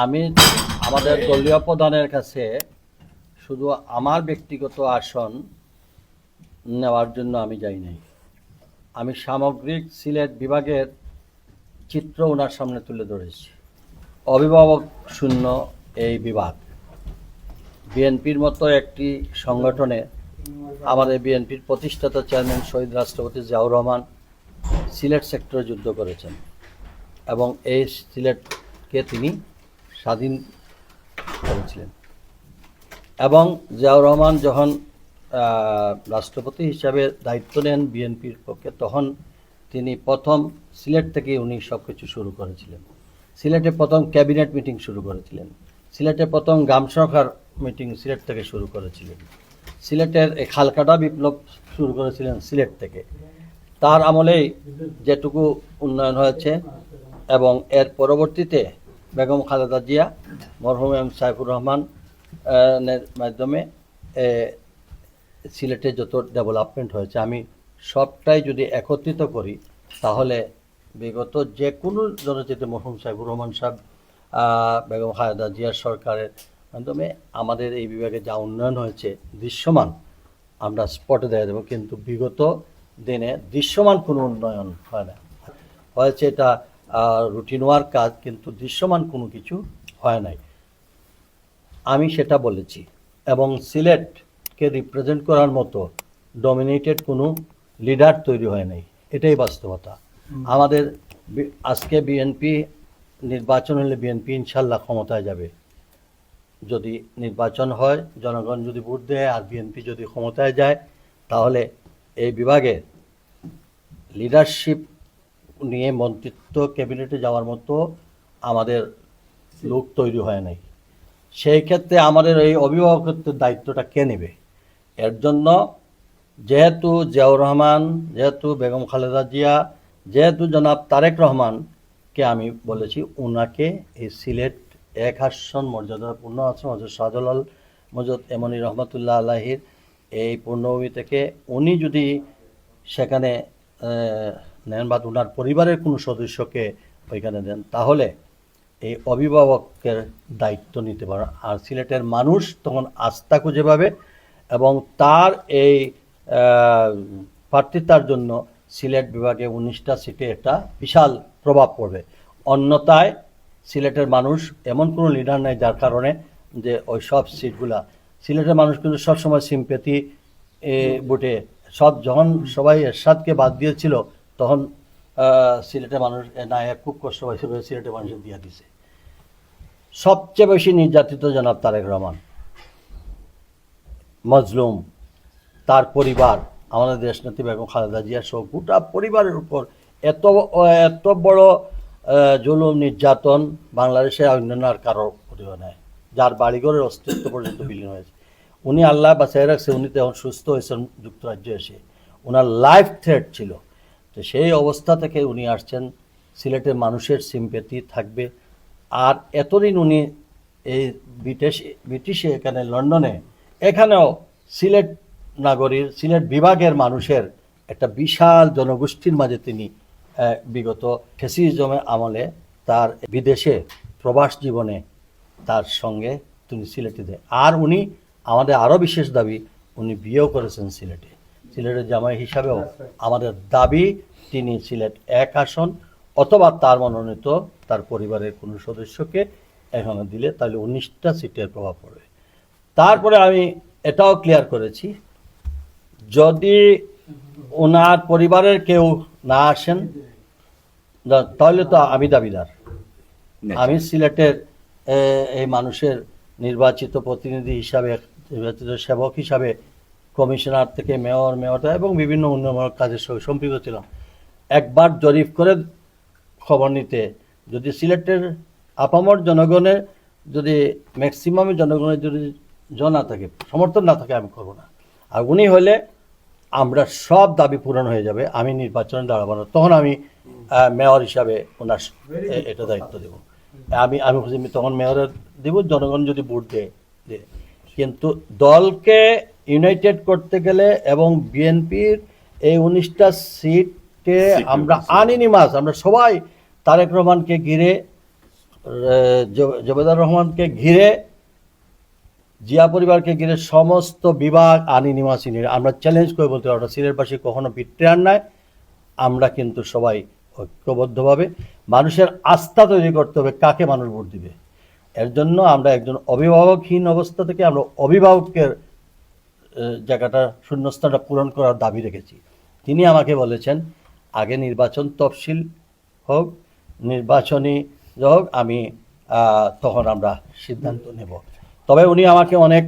আমি আমাদের দলীয় প্রধানের কাছে শুধু আমার ব্যক্তিগত আসন নেওয়ার জন্য আমি যাই নাই। আমি সামগ্রিক সিলেট বিভাগের চিত্র ওনার সামনে তুলে ধরেছি। অভিভাবক শূন্য এই বিভাগ বিএনপির মতো একটি সংগঠনে আমাদের বিএনপির প্রতিষ্ঠাতা চেয়ারম্যান শহীদ রাষ্ট্রপতি জিয়াউর রহমান সিলেট সেক্টরে যুদ্ধ করেছেন এবং এই সিলেটকে তিনি স্বাধীন করেছিলেন। এবং জিয়াউর রহমান যখন রাষ্ট্রপতি হিসাবে দায়িত্ব নেন বিএনপির পক্ষে, তখন তিনি প্রথম সিলেট থেকে উনি সব কিছু শুরু করেছিলেন। সিলেটে প্রথম ক্যাবিনেট মিটিং শুরু করেছিলেন, সিলেটে প্রথম গ্রাম সরকার মিটিং সিলেট থেকে শুরু করেছিলেন, সিলেটের খালকাটা বিপ্লব শুরু করেছিলেন সিলেট থেকে। তার আমলেই যেটুকু উন্নয়ন হয়েছে এবং এর পরবর্তীতে বেগম খালেদা জিয়া, মরহুম এম সাইফুর রহমানের মাধ্যমে সিলেটে যত ডেভেলপমেন্ট হয়েছে, আমি সবটাই যদি একত্রিত করি তাহলে বিগত যে কোনো জনচিত্র মরহুম সাইফুর রহমান সাহেব, বেগম খালেদা জিয়ার সরকারের মাধ্যমে আমাদের এই বিভাগে যা উন্নয়ন হয়েছে দৃশ্যমান আমরা স্পটে দেখা দেবো। কিন্তু বিগত দিনে দৃশ্যমান কোনো উন্নয়ন হয় না, হয়েছে এটা রুটিন ওয়ার্ক কাজ, কিন্তু দৃশ্যমান কোনো কিছু হয় নাই। আমি সেটা বলেছি এবং সিলেটকে রিপ্রেজেন্ট করার মতো ডমিনেটেড কোনো লিডার তৈরি হয় নাই, এটাই বাস্তবতা। আমাদের আজকে বিএনপি নির্বাচন হলে বিএনপি ইনশাল্লাহ ক্ষমতায় যাবে। যদি নির্বাচন হয়, জনগণ যদি ভোট দেয় আর বিএনপি যদি ক্ষমতায় যায়, তাহলে এই বিভাগে লিডারশিপ নিয়ে মন্ত্রিত্ব ক্যাবিনেটে যাওয়ার মতো আমাদের লোক তৈরি হয় নাই। সেই ক্ষেত্রে আমাদের এই অভিভাবকত্বের দায়িত্বটা কে নেবে? এর জন্য যেহেতু জিয়াউর রহমান, যেহেতু বেগম খালেদা জিয়া, যেহেতু জনাব তারেক রহমানকে আমি বলেছি ওনাকে এই সিলেট এক আসন মর্যাদাপূর্ণ আসন হজরত শাহজালাল মজদ এমনি রহমতুল্লাহ আলাহির এই পূর্ণভূমি থেকে উনি যদি সেখানে নেন বা ওনার পরিবারের কোনো সদস্যকে ওইখানে দেন, তাহলে এই অভিভাবকের দায়িত্ব নিতে পারে। আর সিলেটের মানুষ তখন আস্থা খুঁজে পাবে এবং তার এই প্রার্থিতার জন্য সিলেট বিভাগে 19টা সিটে একটা বিশাল প্রভাব পড়বে। অন্যথায় সিলেটের মানুষ এমন কোনো লিডার নেই যার কারণে যে ওই সব সিটগুলা, সিলেটের মানুষ কিন্তু সবসময় সিম্পেথি ভোটে যখন সবাই এরশাদকে বাদ দিয়েছিল তখন সিলেটের মানুষ না খুব কষ্ট হয়েছিল, সিলেটের মানুষের দিয়ে দিছে। সবচেয়ে বেশি নির্যাতিত জনাব তারেক রহমান, মজলুম, তার পরিবার, আমাদের দেশনেত্রী বেগম খালেদা জিয়া সহ গোটা পরিবারের উপর এত বড় জুলুম নির্যাতন বাংলাদেশে অন্যান্য আর কারো প্রতিভা নেয়, যার বাড়িঘরের অস্তিত্ব পর্যন্ত বিলীন হয়েছে। উনি আল্লাহ বাঁচাই রাখছে, উনি তখন সুস্থ হয়েছেন যুক্তরাজ্যে এসে, ওনার লাইফ থ্রেট ছিল। তো সেই অবস্থা থেকে উনি আসছেন, সিলেটের মানুষের সিম্পেথি থাকবে। আর এতদিন উনি এই ব্রিটিশে এখানে লন্ডনে, এখানেও সিলেট নাগরীর, সিলেট বিভাগের মানুষের একটা বিশাল জনগোষ্ঠীর মাঝে তিনি বিগত ফ্যাসিজমের আমলে তার বিদেশে প্রবাস জীবনে তার সঙ্গে তিনি সিলেটে দেয়। আর উনি আমাদের আরও বিশেষ দাবি, উনি বিয়েও করেছেন সিলেটে, সিলেটের জামাই হিসাবেও আমাদের দাবি তিনি সিলেট এক আসন অথবা তার মনোনীত তার পরিবারের কোনো সদস্যকে এখানে দিলে তাহলে 19টা সিটের প্রভাব পড়বে। তারপরে আমি এটাও ক্লিয়ার করেছি, যদি ওনার পরিবারের কেউ না আসেন তাহলে তো আমি দাবিদার। আমি সিলেটের এই মানুষের নির্বাচিত প্রতিনিধি হিসাবে, নির্বাচিত সেবক হিসাবে কমিশনার থেকে মেয়র এবং বিভিন্ন উন্নয়নমূলক কাজের সঙ্গে সম্পৃক্ত ছিলাম। একবার জরিপ করে খবর নিতে, যদি সিলেটের আপামর জনগণের যদি ম্যাক্সিমাম জনগণের যদি না থাকে, সমর্থন না থাকে, আমি করবো না। আর উনি হলে আমরা সব দাবি পূরণ হয়ে যাবে, আমি নির্বাচনে দাঁড়াবো না, তখন আমি মেয়র হিসাবে ওনার এটা দায়িত্ব দেব। আমি খুশি তখন মেয়রের দেব, জনগণ যদি ভোট দেয়। কিন্তু দলকে ইউনাইটেড করতে গেলে এবং বিএনপির এই 19টা সিটে আমরা আনিনিমাস, আমরা সবাই তারেক রহমানকে ঘিরে জবেদার রহমানকে ঘিরে, জিয়া পরিবারকে ঘিরে সমস্ত বিভাগ আনি নিমাসিনী আমরা চ্যালেঞ্জ করে বলতে পারবো সিলেটবাসী কখনো বিট্রেয়ার নাই। আমরা কিন্তু সবাই ঐক্যবদ্ধভাবে মানুষের আস্থা তৈরি করতে হবে কাকে মানুষ ভোট দিবে। এর জন্য আমরা একজন অভিভাবকহীন অবস্থা থেকে আমরা অভিভাবকের জায়গাটা শূন্যস্থানটা পূরণ করার দাবি রেখেছি। তিনি আমাকে বলেছেন আগে নির্বাচন তফসিল হোক, নির্বাচনী হোক, আমি তখন আমরা সিদ্ধান্ত নেব। তবে উনি আমাকে অনেক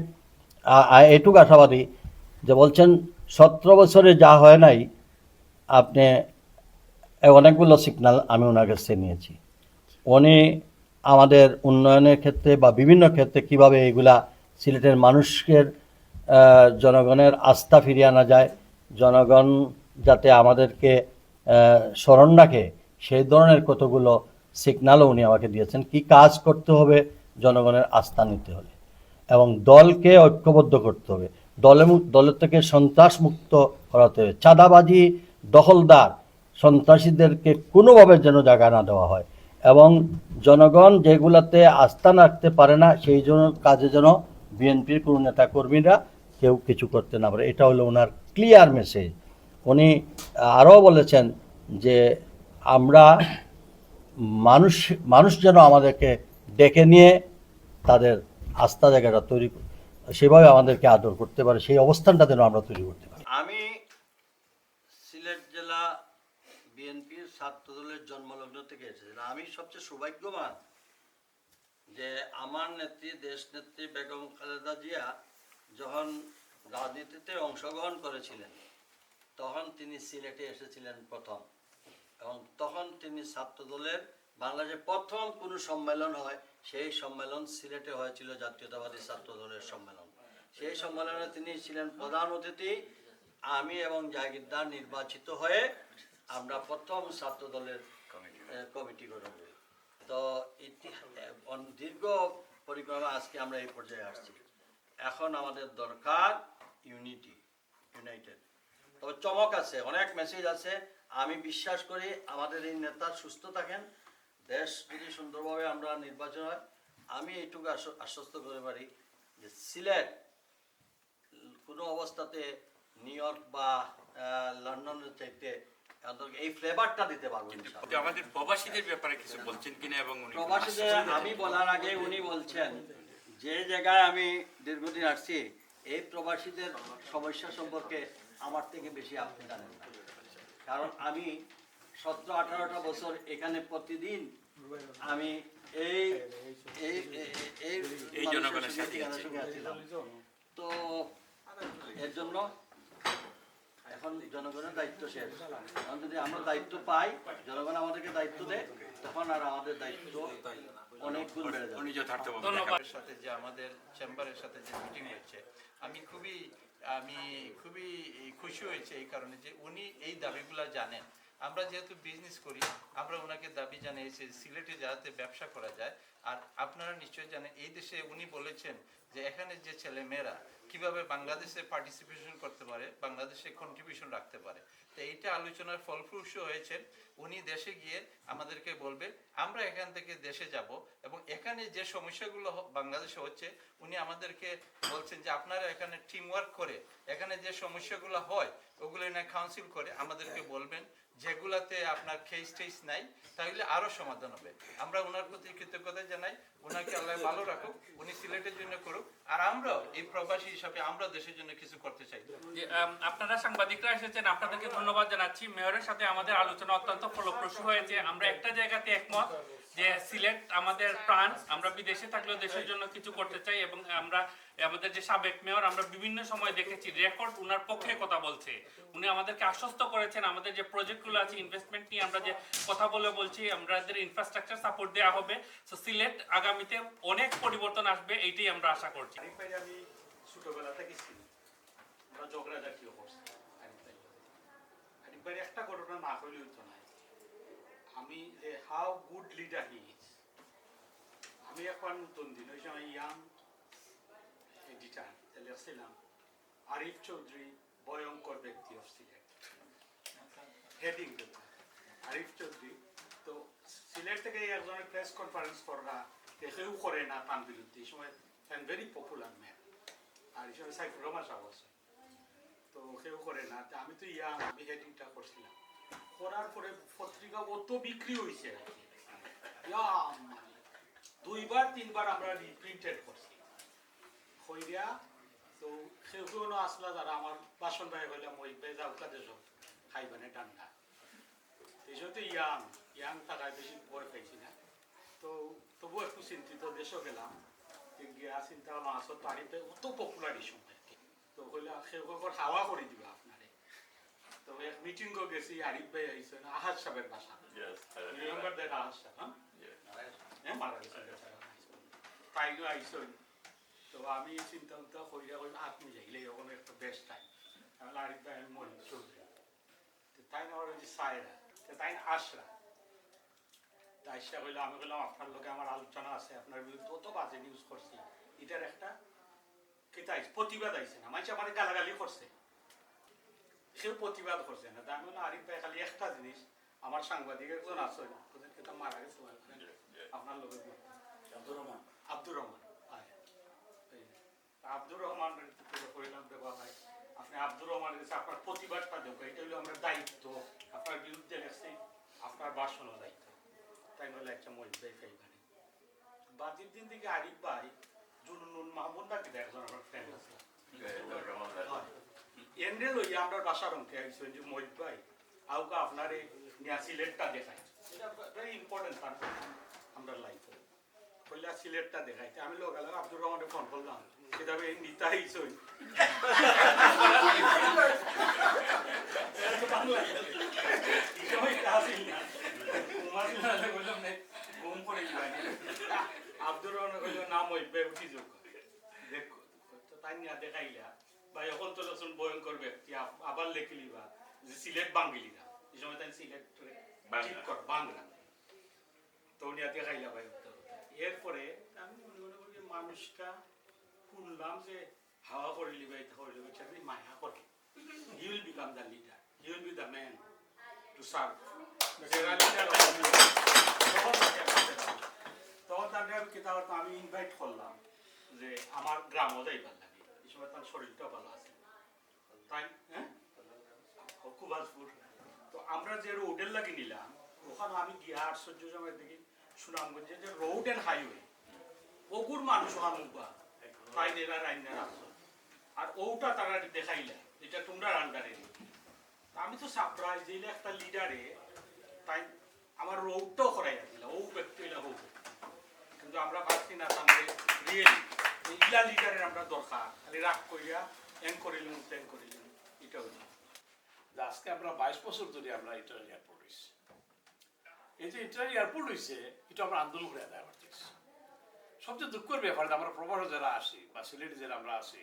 এটুকু আশাবাদী যে বলছেন 17 বছরে যা হয় নাই, আপনি অনেকগুলো সিগন্যাল আমি ওনার কাছে নিয়েছি। উনি আমাদের উন্নয়নের ক্ষেত্রে বা বিভিন্ন ক্ষেত্রে কিভাবে এগুলা সিলেটের মানুষের জনগণের আস্থা ফিরিয়ে আনা যায়, জনগণ যাতে আমাদেরকে স্মরণ রাখে, সেই ধরনের কতগুলো সিগন্যালও উনি আমাকে দিয়েছেন। কি কাজ করতে হবে জনগণের আস্থা নিতে হলে, এবং দলকে ঐক্যবদ্ধ করতে হবে, দলের থেকে সন্ত্রাস মুক্ত করাতে হবে, চাঁদাবাজি দখলদার সন্ত্রাসীদেরকে কোনোভাবে যেন জায়গা না দেওয়া হয়, এবং জনগণ যেগুলাতে আস্থা রাখতে পারে না সেই জন্য কাজে যেন বিএনপির কোনো নেতা কর্মীরা কেউ কিছু করতে না পারে। এটা হলো ওনার ক্লিয়ার মেসেজ। উনি আরও বলেছেন যে আমরা মানুষ যেন আমাদেরকে ডেকে নিয়ে তাদের আস্থা জায়গাটা তৈরি, সেভাবে আমাদেরকে আদর করতে পারে, সেই অবস্থানটা যেন আমরা তৈরি করতে পারি। আমি সিলেট জেলা বিএনপির ছাত্র দলের জন্মলগ্ন থেকে এসেছিলাম। আমি সবচেয়ে সৌভাগ্যবান যে আমার নেত্রী, দেশ নেত্রী বেগম খালেদা জিয়া যখন রাজনীতিতে অংশগ্রহণ করেছিলেন তখন তিনি সিলেটে এসেছিলেন প্রথম, এবং তখন তিনি ছাত্র দলের বাংলাদেশে প্রথম কোনো সম্মেলন হয়, সেই সম্মেলন সিলেটে হয়েছিল, জাতীয়তাবাদী ছাত্র দলের সম্মেলন। সেই সম্মেলনে তিনি ছিলেন প্রধান অতিথি। আমি এবং জাগিরদার নির্বাচিত হয়ে আমরা প্রথম ছাত্র দলের কমিটি গঠন করি। তো দীর্ঘ পরিক্রমা আজকে আমরা এই পর্যায়ে আসছি। এখন আমাদের দরকার ইউনাইটেড। তবে চমক আছে, অনেক মেসেজ আছে। আমি বিশ্বাস করি আমাদের এই নেতা সুস্থ থাকেন, দেশ যদি সুন্দরভাবে আমরা নির্বাচন হয়, আমি এইটুকু আশ্বস্ত করতে পারি যে সিলেট কোনো অবস্থাতে নিউ ইয়র্ক বা লন্ডনের চাইতে এই ফ্লেভারটা দিতে পারবো। আমাদের প্রবাসীদের ব্যাপারে কিছু বলছেন কিনা, এবং প্রবাসীদের আমি বলার আগে উনি বলছেন যে জায়গায় আমি দীর্ঘদিন আসছি এই প্রবাসীদের সমস্যা সম্পর্কে আমার থেকে বেশি আপনি জানেন না, কারণ আমি 17-18টা বছর এখানে প্রতিদিন আমি এই জনগণের সাথে আছিলাম। তো এর জন্য এখন জনগণের দায়িত্ব শেষ। এখন যদি আমরা দায়িত্ব পাই, জনগণ আমাদেরকে দায়িত্ব দেয়, তখন আর আমাদের দায়িত্ব অনেক গুণ বেড়ে যাবে। ধন্যবাদ। সাথে যে আমাদের চেম্বারের সাথে যে মিটিং হয়েছে, আমি খুবই খুশি হয়েছে এই কারণে যে উনি এই দাবিগুলো জানেন। আমরা যেহেতু বিজনেস করি, আমরা ওনাকে দাবি জানিয়েছি সিলেটে যাতে ব্যবসা করা যায়। আর আপনারা নিশ্চয়ই জানেন এই দেশে উনি বলেছেন যে এখানে যে ছেলে মেয়েরা কিভাবে বাংলাদেশে পার্টিসিপেশন করতে পারে, বাংলাদেশে কন্ট্রিবিউশন রাখতে পারে। তো এইটা আলোচনার ফলপ্রসূ হয়েছে। উনি দেশে গিয়ে আমাদেরকে বলবে, আমরা এখান থেকে দেশে যাব, এবং এখানে যে সমস্যাগুলো বাংলাদেশে হচ্ছে উনি আমাদেরকে বলছেন যে আপনারা এখানে টিম ওয়ার্ক করে এখানে যে সমস্যাগুলো হয় ওগুলো এনে কাউন্সিল করে আমাদেরকে বলবেন, যেগুলাতে আপনার কেস টেস নাই তাহলে আরো সমাধান হবে। আমরা ওনার প্রতি কৃতজ্ঞতা জানাই। ওনাকে আল্লাহ ভালো রাখুক, উনি সিলেটের জন্য করুক, আর আমরাও এই প্রবাসী হিসাবে আমরা দেশের জন্য কিছু করতে চাই। আপনারা সাংবাদিকরা এসেছেন, আপনাদেরকে ধন্যবাদ জানাচ্ছি। মেয়রের সাথে আমাদের আলোচনা অত্যন্ত ফলপ্রসূ হয়েছে। আমরা একটা জায়গাতে একমত যে সিলেট আমাদের প্রাণ, আমরা বিদেশে থাকলেও দেশের জন্য কিছু করতে চাই, এবং আমরা আমাদের যে সাবেক মেয়র আমরা বিভিন্ন সময় দেখেছি রেকর্ড উনার পক্ষে কথা বলছে। উনি আমাদেরকে আশ্বস্ত করেছেন আমাদের যে প্রজেক্টগুলো আছে ইনভেস্টমেন্ট নিয়ে আমরা যে কথা বলছি, আমাদের ইনফ্রাস্ট্রাকচার সাপোর্ট দেওয়া হবে। তো সিলেট আগামীতে অনেক পরিবর্তন আসবে, এইটাই আমরা আশা করছি। আমি ছোটবেলা থেকে ছিলাম, আমরা ঝগড়াঝাটিও করছি। আরিফ ভাই একটা ঘটনা না হলেও তো নাই। আমি যে how good leader he is, আমি এখন নতুন দিন ওই সময় ইয়াং এডিটার ছিলাম। আরিফ চৌধুরী ভয়ঙ্কর ব্যক্তি অফ সিলেট, হেডিং আরিফ চৌধুরী তো সিলেট থেকে একজনের প্রেস কনফারেন্স করা কেউ করে না তার বিরুদ্ধে এই সময় ভেরি পপুলার ম্যান আর এই সময় সাইফুর রহমান সাহেব আছে তো কেউ করে না তা আমি তো আমি হেডিংটা করছিলাম করার পরে পত্রিকা অত বিক্রি হয়েছে মানে 2বার 3বার আমরা রিপ্রিন্টেড করছি হইয়া তো কেউ কেউ আসলা যারা আমার বাসন ভাই হইলাম ওই বেজাউকা দেশ খাইবানে ডান্ডা এই সময় তো ইয়াং টাকায় বেশি বয় খাইছি না তো তবু একটু চিন্তিত দেশও গেলাম গিয়া চিন্তা করলাম আসল তারিফে অত পপুলার এই সময় তো হইলে সেও হাওয়া করে দিবা আপনারে তো এক মিটিং গেছি আরিফ ভাই আইসে আহাজ সাহেবের বাসা রিমেম্বার দ্যাট আহাজ সাহেব হ্যাঁ মারা গেছে তাইও আইসেন তো আমি চিন্তা চিন্তা কইরা কই আপনি যাইলে এরকম একটা বেস্ট টাইম আমি আরিফ ভাই আমি মনে চলবে তাই না ওর যে সাইরা তাই আসরা আইসা কইলে আমি বললাম আপনার লোকে আমার আলোচনা আছে আপনার বিরুদ্ধে অত বাজে নিউজ করছি এটার একটা কেতা প্রতিবাদ আইসে না মানুষ আমার গালাগালি করছে সেও প্রতিবাদ করছে না তাই আমি বললাম আরিফ ভাই খালি একটা জিনিস আমার সাংবাদিক একজন আছে এটা মারা গেছে আপনার লোকের আব্দুর রহমান আব্দুর রহমান কইলাম দেখো ভাই আপনি আব্দুর রহমানের কাছে আপনার প্রতিবাদটা দেবো এটা হলো আমরা দায়িত্ব আপনার বিরুদ্ধে লেখছি আপনার বাসনও দায়িত্ব তাই বলে একটা মহিলা খাইবানি বাজির দিন থেকে আরিফ ভাই জুনুন মাহমুদ নাকি একজন আমার ফ্রেন্ড আছে এন্ডে লইয়া আমরা বাসার অঙ্কে আইসেন যে মহিত ভাই আউকা আপনার এই নিয়া সিলেটটা দেখাই এটা ভেরি ইম্পর্টেন্ট পার্ট আমরা লাইফে কইলা সিলেটটা দেখাইতে আমি লোক আব্দুর রহমানের ফোন করলাম সেটা এই নিতা আইসই আব্দুর রহমান কইল নাম হইবে উঠি যোগ দেখো তাই নিয়া দেখাইলা বা এখন তো লসুন ভয়ঙ্কর ব্যক্তি আবার লেখিলিবা যে সিলেট বাঙ্গিলিরা এই সময় তাই সিলেট ঠিক কর বাংলা তো উনি দেখাইলা ভাই এরপরে আমি মনে করি মানুষটা শুনলাম যে হাওয়া করে লিবা এটা করে লিবা এটা মায়া করে he will become the leader he will be the man to serve তখন তাকে আমি কিতাব আমি ইনভাইট করলাম যে আমার গ্রামও যাইবার লাগে এই সময় তার শরীরটা ভালো আছে তাই হ্যাঁ কুবাজপুর তো আমরা যে রোডের লাগে নিলাম ওখানে আমি গিয়া আশ্চর্য সময় দেখি সুনামগঞ্জে যে রোড এন্ড হাইওয়ে ওগুর মানুষ ওখানে মুখবা তাই এরা রাইনার আসো আর ওটা তারা দেখাইলা এটা তোমরা আন্ডারে আমি তো সারপ্রাইজ দিলে একটা লিডারে তাই আমার রোডটাও করাই আসছিল ও ব্যক্তিটা হোক কিন্তু আমরা পাচ্ছি না সামনে রিয়েলি ইলা লিডারের আমরা দরকার খালি রাগ করিয়া এন করিলাম টেন করিলাম এটা হইল আজকে আমরা 22 বছর ধরে আমরা ইন্টারনাল এয়ারপোর্ট হয়েছি এই যে ইন্টারনাল এয়ারপোর্ট হয়েছে এটা আমরা আন্দোলন করে আদায় করতেছি সবচেয়ে দুঃখের ব্যাপার আমরা প্রবাসে যারা আসি বা সিলেটে যারা আমরা আসি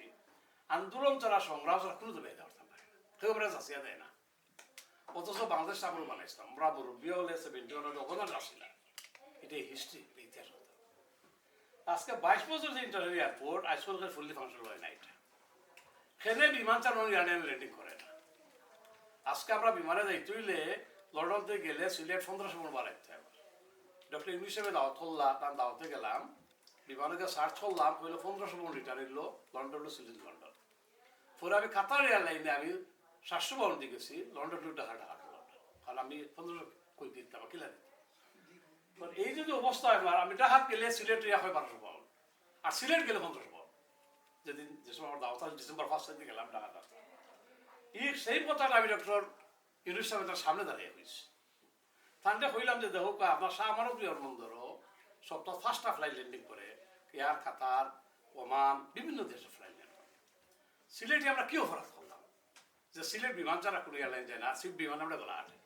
আন্দোলন যারা সংগ্রাম যারা কোনো তো বেঁধে করতাম না কেউ আমরা চাষিয়া দেয় না অথচ বাংলাদেশ আমরা বানাইছিলাম আমরা মুরব্বী হলে 71 ওখানে আসছিলাম এটাই হিস্ট্রি ইতিহাস হতো আজকে 22 বছর যে ইন্টারনাল এয়ারপোর্ট আজকালকার ফুললি ফাংশন হয় না এটা সেখানে বিমান চালানো এয়ারলাইন ল্যান্ডিং করে না আজকে আমরা বিমানে যাইতে হইলে লন্ডন থেকে গেলে সিলেট 1500 মিনিট বাড়াইতে হবে ডক্টর ইংলিশ সাহেব দাওয়াত করলাম তার দাওয়াতে গেলাম বিমানে গিয়ে সার্চ করলাম হইলো 1500 মিনিট রিটার্ন এলো লন্ডন টু সিলেট লন্ডন পরে আমি কাতার এয়ারলাইনে আমি 700 পাউন্ড দিয়ে গেছি London two Dhaka Dhaka London কারণ আমি 1500 কই দিতাম কিলা দিতাম এই যদি অবস্থা হয় আমি ঢাকা গেলে সিলেট রিয়া হয় 1200 পাউন্ড আর সিলেট গেলে 1500 পাউন্ড যেদিন যে সময় আমার দাওয়াত ডিসেম্বর 1 তারিখে গেলাম ঢাকা এই সেই কথাটা আমি ডক্টর ইউনুস সাহেবের সামনে দাঁড়িয়ে হয়েছি তাহলে হইলাম যে দেখো আপনার শাহ আমারও প্রিয় বন্ধুরও সপ্তাহ 5টা ফ্লাইট ল্যান্ডিং করে এয়ার কাতার ওমান বিভিন্ন দেশে ফ্লাইট ল্যান্ড করে সিলেটে আমরা কি অপরাধ করলাম যে সিলেট বিমান ছাড়া কোনো এয়ারলাইন যায় না সিট বিমান আমরা গলা আটে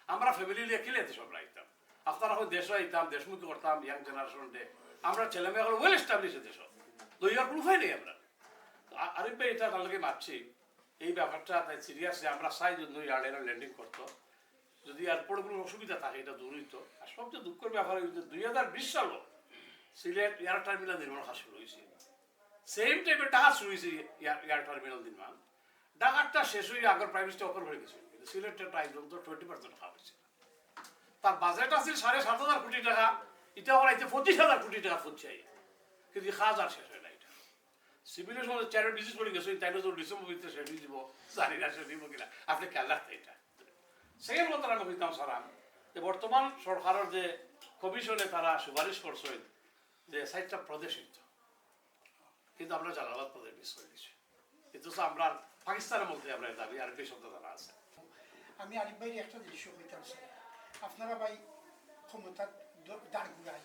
আমরা ফ্যামিলি নিয়ে খেলে সব রাখতাম আপনারা হয় দেশ আইতাম দেশমুখী করতাম ইয়াং জেনারেশন ডে আমরা ছেলেমেয়ে হলো ওয়েল এস্টাবলিশ দেশ লইয়ার কোনো উপায় নেই আমরা আরিফ ভাই এটা তাদেরকে মারছি এই ব্যাপারটা তাই সিরিয়াস যে আমরা চাই জন্য এয়ারলাইনে ল্যান্ডিং করতো যদি এয়ারপোর্টগুলোর অসুবিধা থাকে এটা দূর হইতো আর সবচেয়ে দুঃখের ব্যাপার হইতো 2020 সালও সিলেট এয়ার টার্মিনাল নির্মাণ কাজ শুরু হয়েছে সেম টাইমে ঢাকা শুরু হয়েছে এয়ার টার্মিনাল নির্মাণ ঢাকারটা শেষ হয়ে আগের প্রাইম মিনিস্টার অফার হয়ে গেছে কিন্তু সিলেটের প্রাইস তো 20% টাকা হয়েছে তার বাজেট আছে 7,500 কোটি টাকা, এটা বানাইতে 25,000 কোটি টাকা ফুটছে, কিন্তু কাজ আর শেষ হয় না। এটা সিভিলের সময় চ্যারিটি ডিজিজ করে গেছে, তাই তো ডিসেম্বর ভিতরে শেষ হয়ে দিব, জানি না শেষ দিব কিনা, আপনি খেয়াল রাখতে। এটা সেকেন্ড কথা আমি কইতাম স্যার, যে বর্তমান সরকারের যে কমিশনে তারা সুপারিশ করছেন যে 4টা প্রদেশ হইত, কিন্তু আমরা জালালাবাদ প্রদেশ মিস করে দিচ্ছি। কিন্তু আমরা পাকিস্তানের মধ্যে আমরা দাবি আর বেশ জানা আছে। আমি আরিফ ভাইয়ের একটা জিনিস কইতাম স্যার, আপনারা ভাই ক্ষমতার দাঁড় ঘুরাই,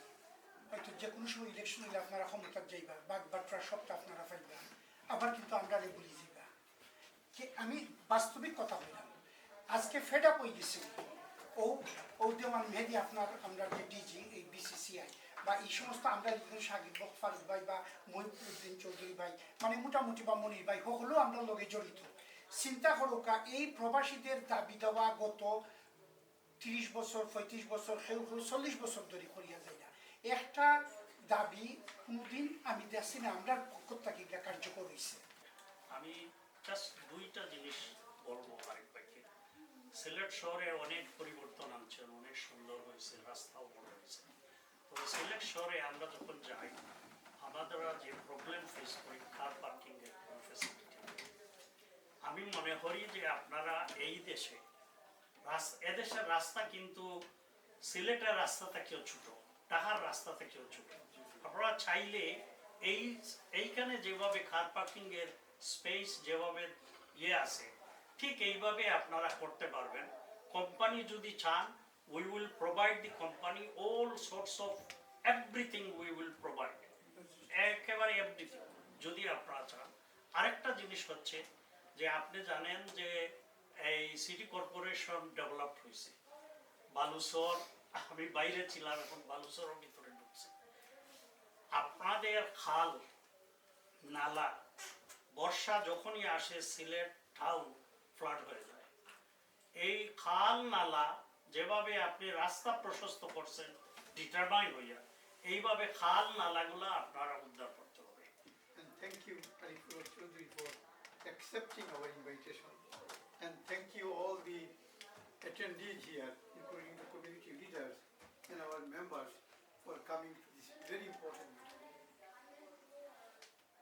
হয়তো যে কোনো সময় ইলেকশন হলে আপনারা ক্ষমতার যাইবা, বাঘ বাটরা সবটা আপনারা পাইবা, আবার কিন্তু আমরা বলি যাইবা। আমি বাস্তবিক কথা বললাম, আজকে ফেড আপ হয়ে গেছে ও দেওয়ান মেহেদি আপনার, আমরা যে ডিজি এই বিসিসিআই বা এই সমস্ত আমরা সাকিব ফারুক ভাই বা মহিউদ্দিন চৌধুরী ভাই, মানে মোটামুটি বা মনির ভাই হলেও আমরা লগে জড়িত। চিন্তা করো এই প্রবাসীদের দাবি দেওয়া গত 30 বছর 35 বছর কেউ 40 বছর ধরে করিয়া যায় না। একটা দাবি কোনোদিন আমি দেখছি না আমরা পক্ষ থেকে কার্যকর হয়েছে। আমি জাস্ট দুইটা জিনিস বলবো আরেক ভাইকে। সিলেট শহরে অনেক পরিবর্তন আনছেন, অনেক সুন্দর হয়েছে, রাস্তাও বড় হয়েছে। তবে সিলেট শহরে আমরা যখন যাই, আমাদের যে প্রবলেম ফেস করি কার পার্কিং এর ফেসিলিটি, আমি মনে করি যে আপনারা এই দেশে এদেশের রাস্তা কিন্তু সিলেটের রাস্তা থেকেও ছোট, ঢাকার রাস্তা থেকেও ছোট। আপনারা চাইলে এইখানে যেভাবে কার পার্কিং এর স্পেস যেভাবে আছে, ঠিক এইভাবে আপনারা করতে পারবেন। কোম্পানি যদি চান, we will provide the company all source of everything, we will provide একেবারে এভরিথিং যদি আপনারা চান। আরেকটা জিনিস হচ্ছে যে আপনি জানেন যে এই সিটি কর্পোরেশন ডেভেলপ হয়েছে, বালুচর, আমি বাইরে ছিলাম, এখন বালুচরের ভিতরে ঢুকছে। আপনাদের খাল নালা বর্ষা যখনই আসে সিলেট টাউন ফ্লাড হয়ে যায়। এই খাল নালা যেভাবে আপনি রাস্তা প্রশস্ত করছেন ডিটারমাইন হইয়া, এইভাবে খাল নালাগুলা আপনারা উদ্ধার করতে হবে। And thank you, Arifullah Chaudhary, for accepting our invitation. And thank you all the attendees here, including the community leaders and our members, for coming to this very important meeting.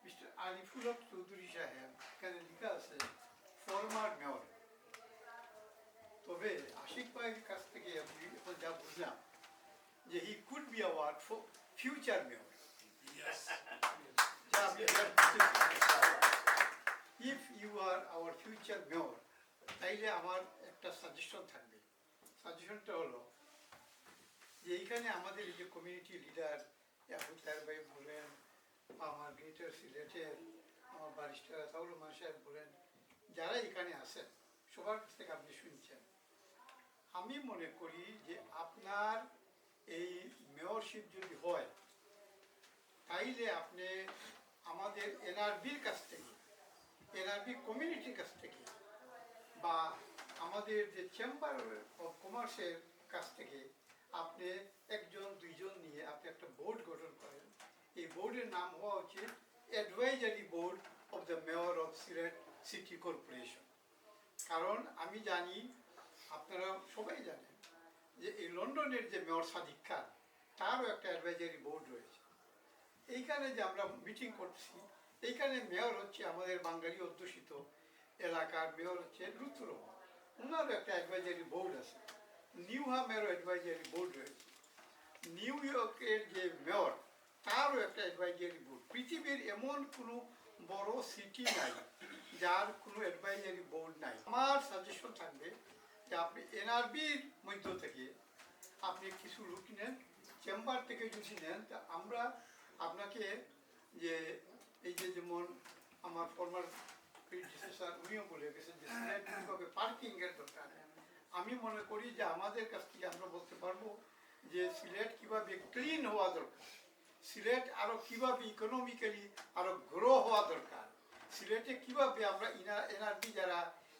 Mr. Arifullah Chaudhary Saheb can লিখা আছে former mayor. তবে আশিক ভাইয়ের কাছ থেকে আমি এখন যা বুঝলাম যে he could be our future mayor. If you are our future mayor, তাইলে আমার একটা সাজেশন থাকবে। সাজেশনটা হলো যে এইখানে আমাদের এই যে কমিউনিটি লিডার আবু তাহের ভাই বলেন, আমার গ্রেটার সিলেটের আমার ব্যারিস্টার আতাউর রহমান সাহেব বলেন, যারা এখানে আছেন সবার কাছ থেকে আপনি শুনছেন। আমি মনে করি যে আপনার এই মেয়রশিপ যদি হয়, তাইলে আপনি আমাদের এনআরবির কাছ থেকে, এনআরবি কমিউনিটির কাছ থেকে বা আমাদের যে চেম্বার অফ কমার্সের কাছ থেকে আপনি একজন দুইজন নিয়ে আপনি একটা বোর্ড গঠন করেন। এই বোর্ডের নাম হওয়া উচিত advisory board of the mayor of Sylhet city corporation. কারণ আমি জানি, আপনারা সবাই জানেন যে এই লন্ডনের যে মেয়র সাদিক খান, তারও একটা অ্যাডভাইজারি বোর্ড রয়েছে। এইখানে যে আমরা মিটিং করছি, এইখানে মেয়র হচ্ছে আমাদের বাঙালি অধ্যুষিত এলাকার মেয়র হচ্ছে লুৎফুর রহমান, ওনারও একটা অ্যাডভাইজারি বোর্ড আছে। নিউহামেরও অ্যাডভাইজারি বোর্ড রয়েছে। নিউ ইয়র্কের যে মেয়র, তারও একটা অ্যাডভাইজারি বোর্ড। পৃথিবীর এমন কোনো বড় সিটি নাই যার কোনো অ্যাডভাইজারি বোর্ড নাই। আমার সাজেশন থাকবে যে আপনি এনআরবির মধ্য থেকে আপনি কিছু লোক নেন, চেম্বার থেকে যদি নেন, তা আমরা আপনাকে যে এই যে যেমন আমার ফর্মার প্রিডিসেসর উনিও বলে গেছেন যে সিলেট কীভাবে পার্কিংয়ের দরকার, আমি মনে করি যে আমাদের কাছ থেকে আমরা বলতে পারবো যে সিলেট কীভাবে ক্লিন হওয়া দরকার, সিলেট আরও কীভাবে ইকোনমিক্যালি আরও গ্রো হওয়া দরকার, সিলেটে কীভাবে আমরা এনআরবি যারা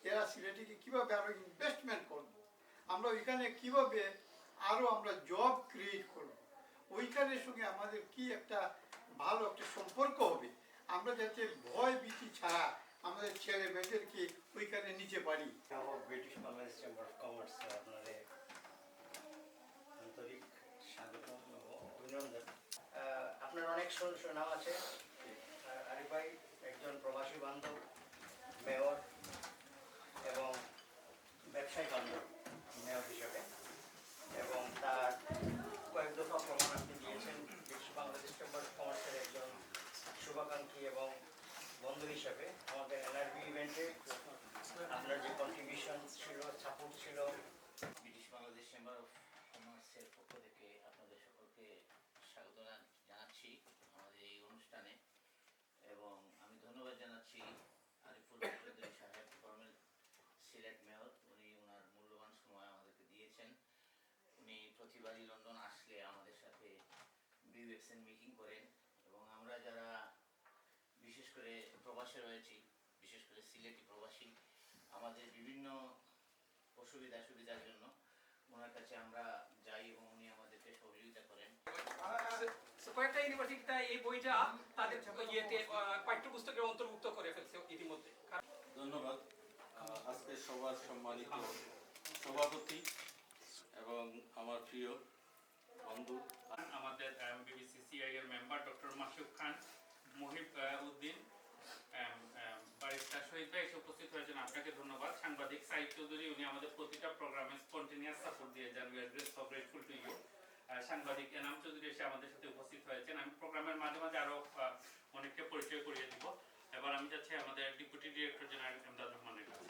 এরা সিলেটে কীভাবে আরও ইনভেস্টমেন্ট করব, আমরা ওইখানে কীভাবে আরও আমরা জব ক্রিয়েট করব, ওইখানের সঙ্গে আমাদের কি একটা ভালো একটা সম্পর্ক হবে, আমরা যাতে ভয় ভীতি ছাড়া আমাদের ছেলে মেয়েদেরকে ওইখানে নিতে পারি। British Bangladesh chamber of commerce আপনাদের অভিনন্দন। আপনার অনেক সুনাম আছে। আরিফ ভাই একজন প্রবাসী বান্ধব, মেয়র এবং ব্যবসায়ী বান্ধব মেয়র হিসেবে, এবং তার কয়েক দফা প্রমাণ আপনি দিয়েছেন বিশ্ব বাংলাদেশ চেম্বার অফ কমার্সের একজন শুভাকাঙ্ক্ষী এবং বন্ধু হিসেবে। আমাদের এনআরবি ইভেন্টে আপনার যে কন্ট্রিবিউশন ছিল, সাপোর্ট ছিল। ব্রিটিশ বাংলাদেশ চেম্বার অফ কমার্সের পক্ষ থেকে আপনাদের সকলকে স্বাগত জানাচ্ছি আমাদের এই অনুষ্ঠানে, এবং আমি ধন্যবাদ জানাচ্ছি আরিফুল হক চৌধুরী সাহেব, ফর্মেল সিলেট মেয়র। উনি ওনার মূল্যবান সময় আমাদেরকে দিয়েছেন। উনি প্রতিবারই লন্ডন আসলে আমাদের সাথে বিউএক্সএন মিটিং করেন, এবং আমরা যারা বিশেষ করে প্রবাসে রয়েছি, বিশেষ করে সিলেটি প্রবাসী, আমাদের বিভিন্ন অসুবিধা সুবিধার জন্য ওনার কাছে আমরা যাই এবং উনি আমাদেরকে সহযোগিতা করেন। কয়েকটা ইউনিভার্সিটিতে এই বইটা তাদের ইয়েতে পাঠ্যপুস্তকের অন্তর্ভুক্ত করে ফেলছে ইতিমধ্যে। ধন্যবাদ। আজকে সবার সম্মানিত সভাপতি এবং আমার প্রিয় বন্ধু আমাদের বিবিসিসিআই এর মেম্বার ডক্টর মাসুক খান, মহিব উদ্দিন, বারিস্টার শহীদ ভাই এসে উপস্থিত হয়েছেন, আপনাকে ধন্যবাদ। সাংবাদিক সাইদ চৌধুরী, উনি আমাদের প্রতিটা প্রোগ্রামে স্পন্টেনিয়াস সাপোর্ট দিয়ে যান। We are grateful to you. সাংবাদিক এনাম চৌধুরী এসে আমাদের সাথে উপস্থিত হয়েছেন। আমি প্রোগ্রামের মাঝে মাঝে আরো অনেককে পরিচয় করিয়ে দিব। এবার আমি যাচ্ছি আমাদের ডেপুটি ডিরেক্টর জেনারেল এমদাদ রহমানের কাছে।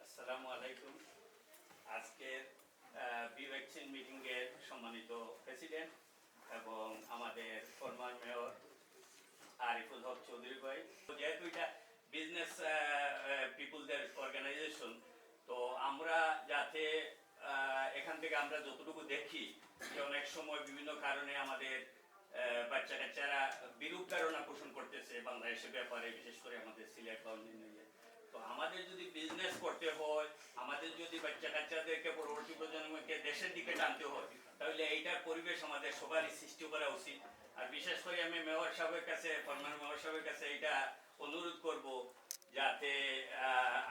আসসালামু আলাইকুম। আজকের বিউএক্সএন মিটিং এর সম্মানিত প্রেসিডেন্ট এবং আমাদের ফরমার মেয়র আরিফুল হক চৌধুরী ভাই, যেহেতু এটা বিজনেস পিপুলদের অর্গানাইজেশন, তো আমরা যাতে এখান থেকে আমরা যতটুকু দেখি যে অনেক সময় বিভিন্ন কারণে আমাদের বাচ্চা কাচ্চারা বিরূপ ধারণা পোষণ করতেছে বাংলাদেশের ব্যাপারে, বিশেষ করে আমাদের সিলেট বা অন্যান্য। তো আমাদের যদি বিজনেস করতে হয়, আমাদের যদি বাচ্চা কাচ্চাদেরকে পরবর্তী প্রজন্মকে দেশের দিকে টানতে হয়, তাহলে এইটার পরিবেশ আমাদের সবারই সৃষ্টি করা উচিত। আর বিশেষ করে আমি মেয়র সাহেবের কাছে, ফরমান মেয়র সাহেবের কাছে এটা অনুরোধ করব, যাতে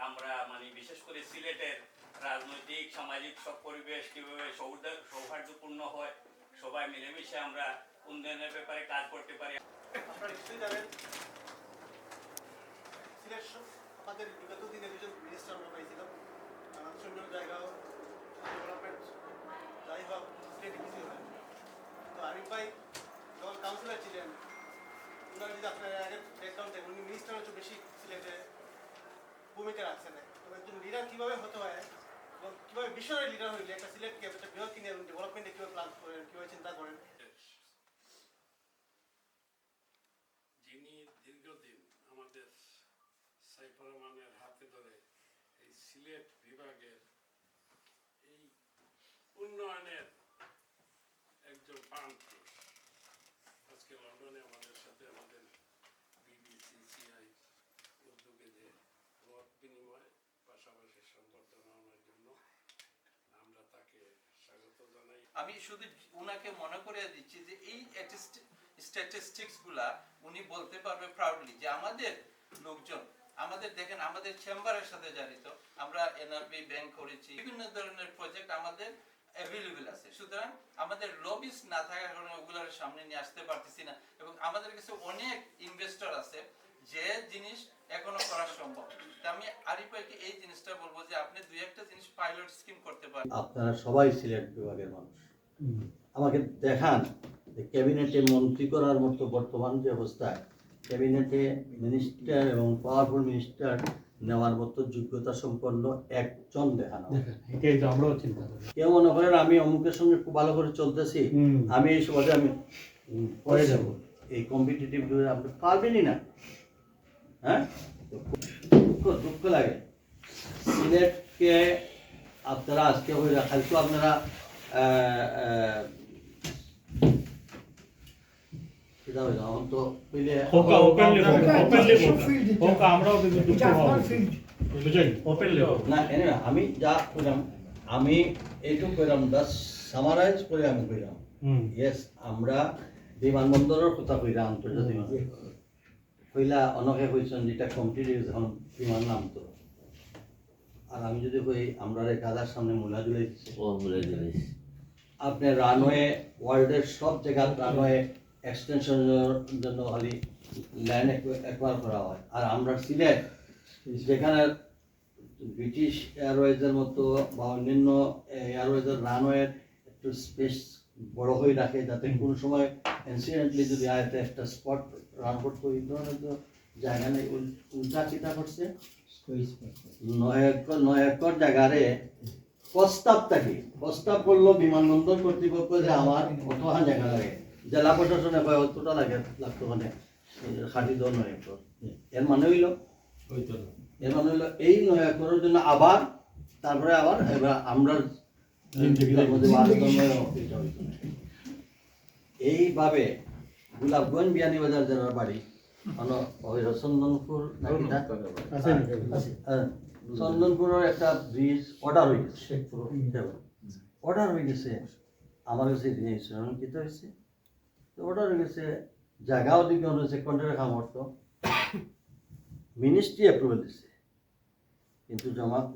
আমরা মানে বিশেষ করে সিলেটের রাজনৈতিক সামাজিক সব পরিবেশ কীভাবে সৌহার্দ্যপূর্ণ হয়, সবাই মিলেমিশে আমরা উন্নয়নের ব্যাপারে কাজ করতে পারি। আপনারা নিশ্চয়ই জানেন সিলেট আমাদের বিগত দিনে দুজন মিনিস্টার আমরা পাইছিলাম। অন্য জায়গাও ডেভেলপমেন্ট যাই হোক সিলেটে কিছু হয়। তো আরিফ ভাই যখন কাউন্সিলর ছিলেন, ওনার যদি আপনার আগের ব্যাকগ্রাউন্ড দেখেন, উনি মিনিস্টার হচ্ছে বেশি সিলেটে ভূমিকা রাখছেন। তো একজন লিডার কীভাবে হতে হয় এবং কীভাবে বিশ্বরের লিডার হইলে একটা সিলেটকে একটা বৃহৎ কিনে ডেভেলপমেন্টে কীভাবে প্ল্যান করেন, কীভাবে চিন্তা করেন। যিনি দীর্ঘদিন আমাদের সাইফুর রহমানের হাতে ধরে এই সিলেট বিভাগের এই উন্নয়নের একজন প্রাণপুরুষ, আজকে লন্ডনে আমাদের সাথে আমাদের বিবিসিসিআই উদ্যোগে যে মত বিনিময় পাশাপাশি সম্বর্ধনার জন্য আমরা তাকে স্বাগত জানাই। আমি শুধু উনাকে মনে করিয়ে দিচ্ছি যে এই স্ট্যাটিস্টিক্স গুলা উনি বলতে পারবে প্রাউডলি যে আমাদের লোকজন, আমাদের দেখেন আমাদের চেম্বারের সাথে জড়িত, আমরা এনআরবি ব্যাংক করেছি, বিভিন্ন ধরনের প্রজেক্ট আমাদের অ্যাভেলেবল আছে। সুতরাং আমাদের লবিস না থাকার কারণে ওগুলোর সামনে নিয়ে আসতে পারতেছি না, এবং আমাদের কাছে অনেক ইনভেস্টর আছে যে জিনিস এখনো করা সম্ভব। তা আমি আরিফ ভাইকে এই জিনিসটা বলবো যে আপনি দুই একটা জিনিস পাইলট স্কিম করতে পারেন। আপনারা সবাই সিলেট বিভাগের মানুষ, আমাকে দেখান যে ক্যাবিনেটে মন্ত্রী করার মতো বর্তমান যে অবস্থায় ক্যাবিনেটে মিনিস্টার এবং পাওয়ারফুল মিনিস্টার নেওয়ার মতো যোগ্যতা সম্পন্ন একজন দেখানো। এটাই তো আমরাও চিন্তা করি। কেউ মনে করেন আমি অমুকের সঙ্গে খুব ভালো করে চলতেছি, আমি এই সমাজে আমি পড়ে যাবো, এই কম্পিটিটিভ আপনি পারবেনই না। হ্যাঁ, দুঃখ লাগে। সিলেটকে আপনারা আজকে হয়ে রাখাল তো আপনারা আমি যা করলাম, আমি এইটুকু করলাম, জাস্ট সামারাইজ করে আমি কইলাম। ইয়েস, আমরা বিমানবন্দরের কথা কইলাম, আন্তর্জাতিক কইলা অনেকে কইছেন যেটা কমপ্লিট যখন বিমান নামতো, আর আমি যদি কই আমরা গাদার সামনে মূলা দিলে আপনার রানওয়ে ওয়ার্ল্ডের সব জায়গার রানওয়ে এক্সটেনশনের জন্য খালি ল্যান্ড অ্যাকোয়ার করা হয়, আর আমরা সিলেট যেখানে ব্রিটিশ এয়ারওয়েজের মতো বা অন্যান্য এয়ারওয়েজের রানওয়ের একটু স্পেস বড় হয়ে রাখে, যাতে কোনো সময় ইনসিডেন্টলি যদি আয়তে একটা স্পট রান করতে এই ধরনের তো জায়গা নেই। উল্টা চিন্তা করছে 9 একর জায়গারে প্রস্তাব করলো বিমানবন্দর কর্তৃপক্ষ যে আমার কতখান জায়গা লাগে, জেলা প্রশাসনে কয় অতটা লাগতো, মানে খাটি 9 একর। এর মানে হইল এই 9 একরের জন্য আবার তারপরে আবার এবার আমরা এইভাবে গোলাপগঞ্জ বিয়ানীবাজার জেলার বাড়ি চন্দনপুর চন্দনপুরের একটা ব্রিজ অর্ডার হয়ে গেছে, আমার কাছে কি হয়েছে অর্ডার হয়ে গেছে, জায়গা অধিগ্রহণ হয়েছে, কন্ট্রাক্ট কাম করতো, মিনিস্ট্রি অ্যাপ্রুভাল দিচ্ছে, কিন্তু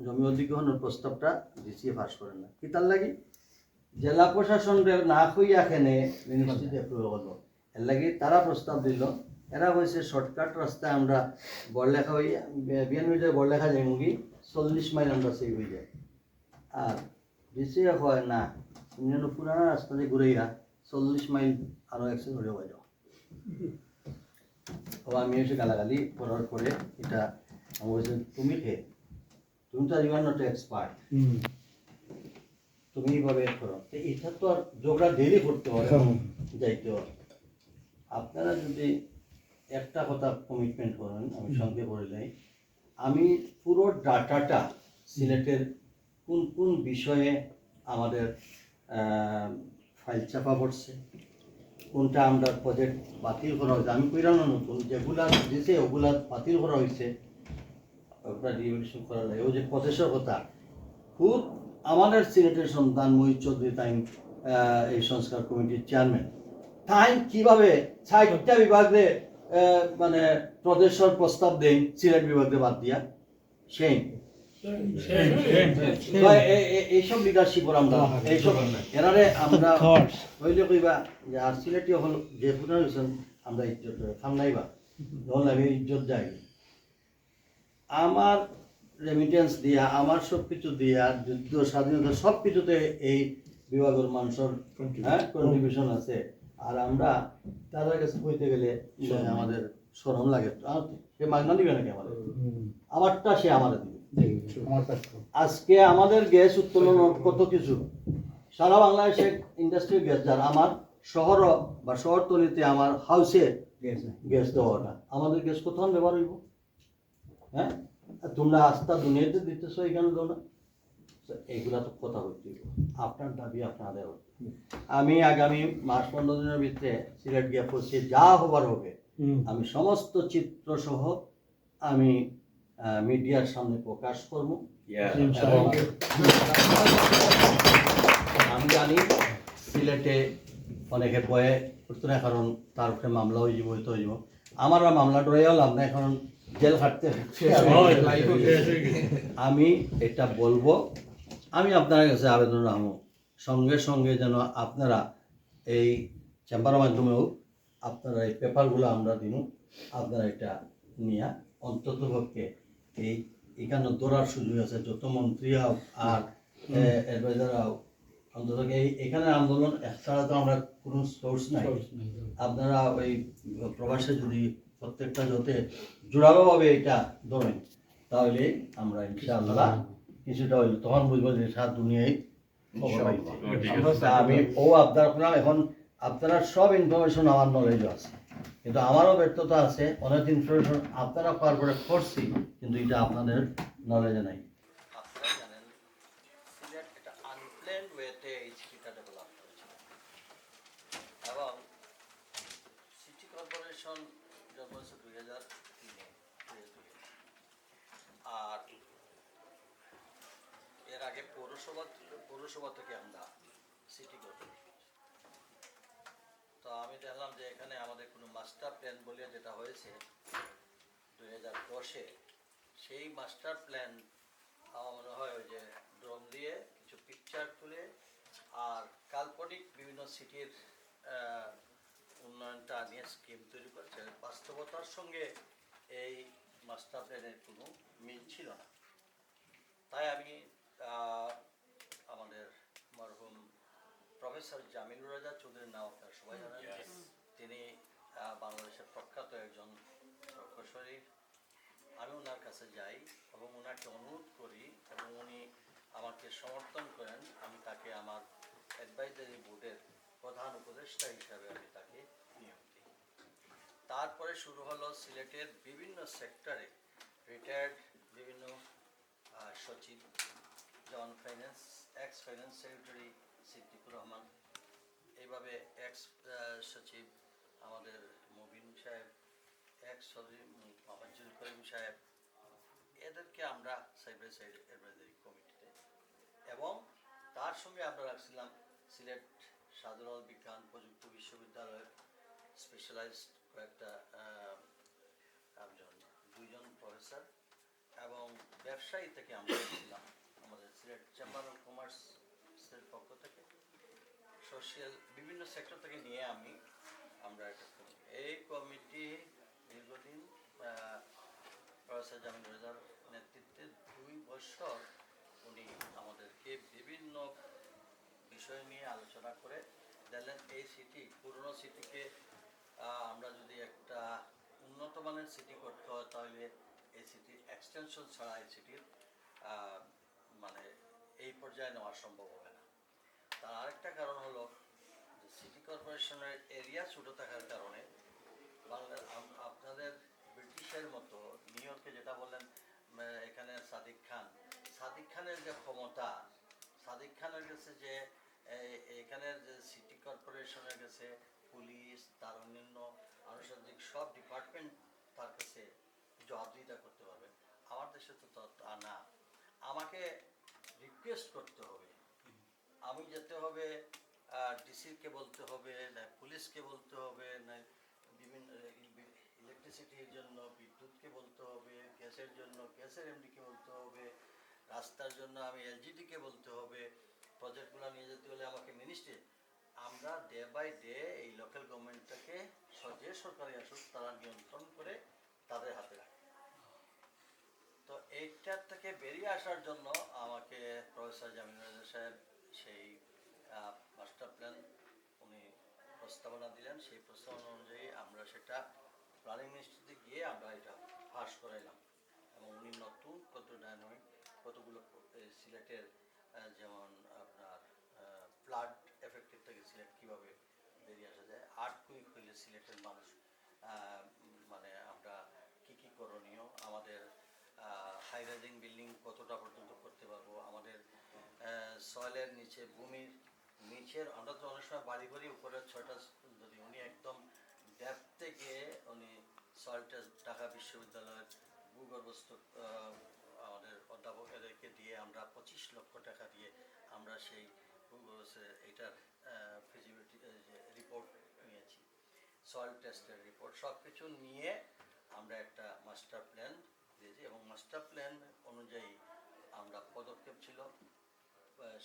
জমি অধিগ্রহণের প্রস্তাবটা ডিসিএ পাস করেন না। কি তার লাগি জেলা প্রশাসন না হইয়া খেনে মিনিস্ট্রিতে অ্যাপ্রুভাল করলো, এর লাগি তারা প্রস্তাব দিল। এরা হয়েছে শর্টকাট রাস্তায় আমরা বড়লেখা হই বিয়ানীবাজার বড়লেখা যাই মুগি 40 মাইল আমরা সেভ হয়ে যায়, আর ডিসিএ হয় না তুমি যেন পুরানা রাস্তা দিয়ে ঘুরেইয়া 40 মাইল আরও অ্যাক্সিডেন্ট হয়ে যাও। আমি এসে গালাগালি করার পরে এটা আমি বলছি তুমি তো ইউ আর নট এক্সপার্ট, তুমি এইভাবে করো, এটা তো আর যোগরা ডেলি করতে হবে যাইতে হবে। আপনারা যদি একটা কথা কমিটমেন্ট করেন, আমি সঙ্গে করে যাই, আমি পুরো ডাটাটা সিলেটের কোন কোন বিষয়ে আমাদের ফাইল চাপা পড়ছে, কোনটা আমরা প্রজেক্ট বাতিল করা হয়েছে, আমি কইরানো নতুন যেগুলা দিয়েছে ওগুলা বাতিল করা হয়েছে, ওগুলা রিভলিউশন করা লাগে। ওই যে প্রদেশের কথা খুব আমাদের সিলেটের সন্তান মহিত চৌধুরী তাই এই সংস্কার কমিটির চেয়ারম্যান, তাই কীভাবে 60টা বিভাগে মানে প্রদেশের প্রস্তাব দেন সিলেট বিভাগে বাদ দিয়া, সেই এইসব লিডারশিপ আমরা এইসব এরারে আমরা হইলে কইবা যে আর সিলেটি হল যে পুরা হয়েছেন আমরা ইজ্জত খামনাইবা ধরুন আমি ইজ্জত যাই, আমার রেমিটেন্স দিয়া আমার সব কিছু দিয়া যুদ্ধ স্বাধীনতা সব কিছুতে এই বিভাগের মানুষের কন্ট্রিবিউশন আছে, আর আমরা তাদের কাছে কইতে গেলে আমাদের শরম লাগে, সে মাগনা দিবে নাকি আমাদের, আমারটা সে আমাদের দিবে। আজকে আমাদের গ্যাস উত্তোলন কত কিছু সারা বাংলাদেশে ইন্ডাস্ট্রিয়াল গ্যাস, যার আমার শহর বা শহরতলিতে আমার হাউসে গ্যাস দেওয়াটা, আমাদের গ্যাস কোথাও ব্যবহার হইব? হ্যাঁ, তোমরা আস্থা দুনিয়াতে দিতেছ, এখানে দাও না, এইগুলা তো কথা হচ্ছে, আপনার দাবি আপনাদের। আমি আগামী মাস 15 দিনের ভিতরে সিলেট গিয়ে পড়ছি, যা হবার হবে আমি সমস্ত চিত্র সহ আমি মিডিয়ার সামনে প্রকাশ করব। আমি জানি সিলেটে অনেকে ভয়ে করতো না, কারণ তার উপরে মামলা হয়ে যাব, হইতে হয়ে যাব, আমার মামলা ডরাইও লাভ নাই, কারণ জেল খাটতে আমি এটা বলবো। আমি আপনার কাছে আবেদন রাখবো সঙ্গে সঙ্গে যেন আপনারা এই চেম্বারের মাধ্যমেও আপনারা এই পেপারগুলো আমরা দিব, আপনারা এটা নিয়ে অন্তত পক্ষে এখানে দৌড়ার সুযোগ আছে, যত মন্ত্রী হোক আর অ্যাডভাইজার হোক, অন্তত এখানে আন্দোলন ছাড়া তো আমরা কোনো সোর্স নাই। আপনারা ওই প্রবাসে যদি প্রত্যেকটা যাতে জোরালোভাবে এটা ধরেন, তাহলে আমরা ইনশাআল্লাহ কিছুটা হইল তখন বুঝবো যে সারা দুনিয়ায় আমি আপনার এখন আপনারা সব ইনফরমেশন আমার নলেজও আছে, কিন্তু আমারও ব্যর্থতা আছে, অনেক ইনফরমেশন আপনারা পাওয়ার পরে করছি, কিন্তু এটা আপনাদের নলেজে নাই। আপনারা জানেন সিলেট একটা আনপ্ল্যান্ড ওয়েতে এই সিটিটা ডেভেলপ করেছিল, এবং সিটি কর্পোরেশন জন্ম হয়েছে 2003-এ, আর এর আগে পৌরসভা থেকে আমরা সিটি কর্পোরেশন। তো আমি দেখলাম যে এখানে আমাদের কোনো মাস্টার প্ল্যান বলে যেটা হয়েছে 2010-এ, সেই মাস্টার প্ল্যান আমার মনে হয় ওই যে ড্রোন দিয়ে কিছু পিকচার তুলে আর কাল্পনিক বিভিন্ন সিটির উন্নয়নটা নিয়ে স্কিম তৈরি করেছে, বাস্তবতার সঙ্গে এই মাস্টার প্ল্যানের কোনো মিল ছিল না। তাই আমি আমাদের মরহুম প্রফেসর জামিলুর রাজা চৌধুরীর নাম আপনারা সবাই জানেন, যে তিনি বাংলাদেশের প্রখ্যাত একজন প্রকৌশলী। আমি ওনার কাছে যাই এবং ওনাকে অনুরোধ করি এবং উনি আমাকে সমর্থন করেন। আমি তাকে আমার অ্যাডভাইজারি বোর্ডের প্রধান উপদেষ্টা হিসাবে আমি তাকে নিয়োগ দিই। তারপরে শুরু হলো সিলেটের বিভিন্ন সেক্টরে রিটায়ার্ড বিভিন্ন সচিব, যেমন ex finance secretary Siddiqur Rahman, এইভাবে এক্স সচিব আমাদের মুবিন সাহেব, এক্স সচিব মোহাম্মদ করিম সাহেব, এদেরকে আমরা সাইড বাই সাইড অ্যাডভাইজারি কমিটিতে, এবং তার সঙ্গে আমরা রাখছিলাম সিলেট সাধারণ বিজ্ঞান প্রযুক্তি বিশ্ববিদ্যালয়ের স্পেশালাইজড কয়েকটা দুইজন প্রফেসর, এবং ব্যবসায়ী থেকে আমরা ছিলাম আমাদের সিলেট চেম্বার অফ কমার্সের পক্ষ থেকে, সোশিয়াল বিভিন্ন সেক্টর থেকে নিয়ে আমরা একটা এই কমিটি দীর্ঘদিন প্রফেসর জামিল রেজার নেতৃত্বে 2 বছর উনি আমাদেরকে বিভিন্ন বিষয় নিয়ে আলোচনা করে দিলেন। এই সিটি, পুরনো সিটিকে আমরা যদি একটা উন্নত মানের সিটি করতে হয়, তাহলে এই সিটির এক্সটেনশন ছাড়া এই সিটির মানে এই পর্যায়ে নেওয়া সম্ভব হবে না। তার আরেকটা কারণ হলো যে সিটি কর্পোরেশনের এরিয়া ছোটো থাকার কারণে আপনাদের ব্রিটিশের মতো নিউ ইয়র্কে যেটা বললেন, এখানে সাদিক খানের যে ক্ষমতা, সাদিক খানের কাছে যে এখানের যে সিটি কর্পোরেশনের কাছে পুলিশ, তার অন্যান্য আনুষঙ্গিক সব ডিপার্টমেন্ট তার কাছে জবাবদিহিতা করতে পারবে। আমার দেশে তো তা না। আমাকে রিকোয়েস্ট করতে হবে, আমি যেতে হবে ডিসিকে বলতে হবে, না পুলিশকে বলতে হবে, না বিভিন্ন ইলেকট্রিসিটির জন্য বিদ্যুৎকে বলতে হবে, গ্যাসের জন্য গ্যাসের এমডিকে বলতে হবে, রাস্তার জন্য আমি এলজিডিকে বলতে হবে, প্রজেক্টগুলো নিয়ে যেতে হলে আমাকে মিনিস্ট্রি। আমরা ডে বাই ডে এই লোকাল গভর্নমেন্টটাকে যে সরকারি আসুক তারা নিয়ন্ত্রণ করে তাদের হাতে রাখে। তো এইটার থেকে বেরিয়ে আসার জন্য আমাকে প্রফেসর জামিল রাজা সাহেব সেই মাস্টার প্ল্যান উনি প্রস্তাবনা দিলেন। সেই প্রস্তাবনা অনুযায়ী আমরা সেটা প্ল্যানিং মিনিস্ট্রিতে গিয়ে আমরা এটা পাস করাইলাম, এবং উনি নতুন কতগুলো সিলেটের যেমন আপনার ফ্লাড এফেক্টেড থেকে সিলেট কীভাবে বেরিয়ে আসা যায়, আর্থকুইক হইলে সিলেটের মানুষ মানে আমরা কী করণীয়, আমাদের হাই রাইজিং বিল্ডিং কতটা পর্যন্ত করতে পারবো, আমাদের সয়েলের নিচে ভূমির নিচের, আমরা তো অনেক সময় বাড়ি বাড়ি উপরের 6টা, যদি উনি একদম ডেপথ থেকে উনি সয়েল টেস্ট ঢাকা বিশ্ববিদ্যালয়ের ভূগর্ভস্থ আমাদের অধ্যাপক এদেরকে দিয়ে আমরা 25 লক্ষ টাকা দিয়ে আমরা সেই এইটার ফিজিবিলিটি রিপোর্ট নিয়েছি, সয়েল টেস্টের রিপোর্ট, সব কিছু নিয়ে আমরা একটা মাস্টার প্ল্যান দিয়েছি। এবং মাস্টার প্ল্যান অনুযায়ী আমরা পদক্ষেপ ছিল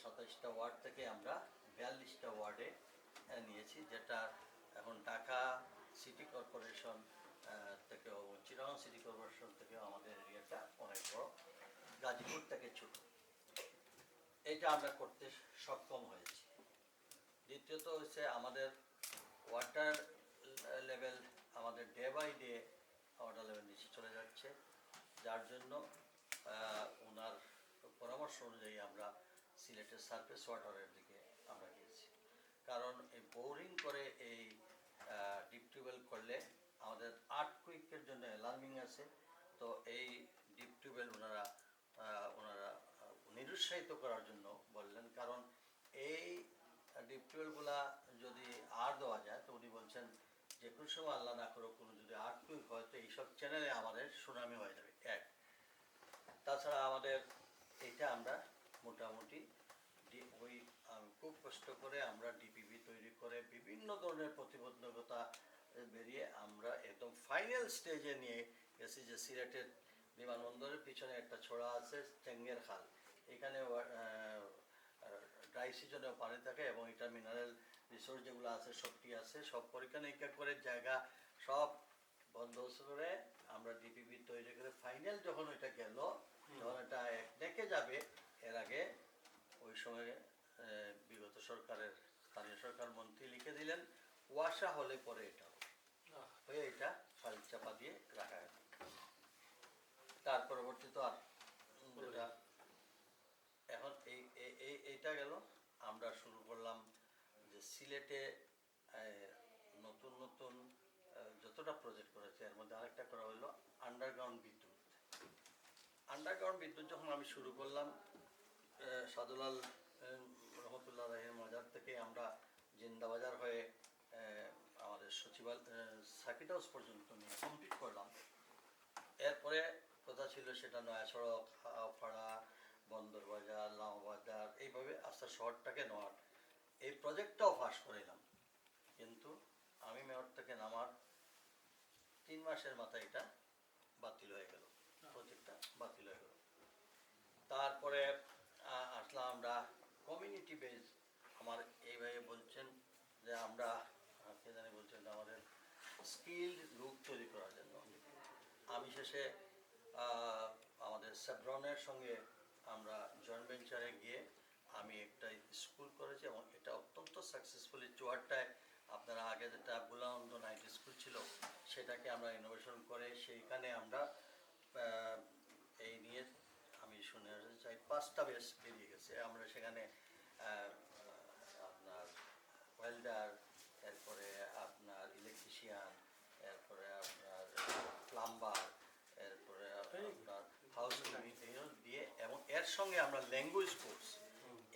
27টা ওয়ার্ড থেকে আমরা 42টা ওয়ার্ডে নিয়েছি, যেটা এখন ঢাকা সিটি কর্পোরেশন থেকেও, চিটাগং সিটি কর্পোরেশন থেকেও আমাদের এরিয়াটা অনেক বড়, গাজীপুর থেকে ছোট। এটা আমরা করতে সক্ষম হয়েছি। দ্বিতীয়ত হচ্ছে আমাদের ওয়াটার লেভেল, আমাদের day by day water level নিচে চলে যাচ্ছে, যার জন্য ওনার পরামর্শ অনুযায়ী আমরা সিলেটের সারফেস ওয়াটারের দিকে আমরা গিয়েছি। কারণ এই বোরিং করে এই ডিপ টিউবওয়েল করলে আমাদের আর্থকুইকের জন্য অ্যালার্মিং আছে। তো এই ডিপ টিউবওয়েল ওনারা নিরুৎসাহিত করার জন্য বললেন, কারণ এই ডিপ টিউবওয়েলগুলা যদি আর দেওয়া যায়, তো উনি বলছেন যে কোনো সময় আল্লাহ না করো কোনো যদি আর্থকুইক হয়, তো এইসব চ্যানেলে আমাদের সুনামি হয়ে যাবে। এক, তাছাড়া আমাদের এটা আমরা মোটামুটি খুব কষ্ট করে আমরা ডিপিবি তৈরি করে বিভিন্ন ধরনের প্রতিবন্ধকতা বেরিয়ে আমরা একদম ফাইনাল স্টেজে নিয়ে গেছি, যে সিলেটের বিমানবন্দরের পিছনে একটা ছড়া আছে চেঙ্গের খাল, এখানে ড্রাই সিজনেও পানি থাকে এবং এটা মিনারেল রিসোর্স যেগুলো আছে সবটি আছে, সব পরীক্ষা নিরীক্ষা করে জায়গা সব বন্দোবস্ত করে আমরা ডিপিপি তৈরি করে ফাইনাল যখন এটা গেল, যখন এটা একনেকে যাবে, এর আগে ওই সময়ে বিগত সরকারের স্থানীয় সরকার মন্ত্রী লিখে দিলেন ওয়াসা হলে পরে এটা হয়ে এটা ফাইল চাপা দিয়ে রাখা হয়। তার পরবর্তীতে আর এটা এখন এইটা গেল। আমরা শুরু করলাম যে সিলেটে নতুন নতুন যতটা প্রজেক্ট করেছে এর মধ্যে আরেকটা করা হলো আন্ডারগ্রাউন্ড বিদ্যুৎ। আন্ডারগ্রাউন্ড বিদ্যুৎ যখন আমি শুরু করলাম সাদুলাল রহমতুল্লাহ রাহের মাজার থেকে আমরা জিন্দাবাজার হয়ে আমাদের সচিবালয় সার্কিট হাউস পর্যন্ত নিয়ে কমপ্লিট করলাম। এরপরে কথা ছিল সেটা নয়া সড়ক, হাওড়া, বন্দরবাজার, লামাবাজার, এইভাবে আস্তে শহরটাকে নেওয়ার এই প্রজেক্টটাও পাস করাইলাম। কিন্তু আমি মেয়র থেকে নামার 3 মাসের মাথায় এটা বাতিল হয়ে গেল, প্রজেক্টটা বাতিল হয়ে গেল। তারপরে আসলাম আমরা কমিউনিটি বেস। আমার এইভাবে বলছেন যে আমরা কে জানি বলছেন আমাদের স্কিল্ড লোক তৈরি করার জন্য। আমি শেষে আমাদের সেব্রনের সঙ্গে আমরা জয়েন্ট ভেঞ্চারে গিয়ে আমি একটা স্কুল করেছি এবং এটা অত্যন্ত সাকসেসফুলি চুয়ারটায় আপনারা আগে যেটা বুলানন্দ নাইট স্কুল ছিল সেটাকে আমরা ইনোভেশন করে সেইখানে আমরা এই নিয়ে আমি শুনে চাই 5টা বেস বেরিয়ে গেছে। আমরা সেখানে আপনার ওয়েল্ডার, এরপরে আপনার ইলেকট্রিশিয়ান, এরপরে আপনার প্লাম্বার, এরপরে আপনার হাউস দিয়ে এবং এর সঙ্গে আমরা ল্যাঙ্গুয়েজ কোর্স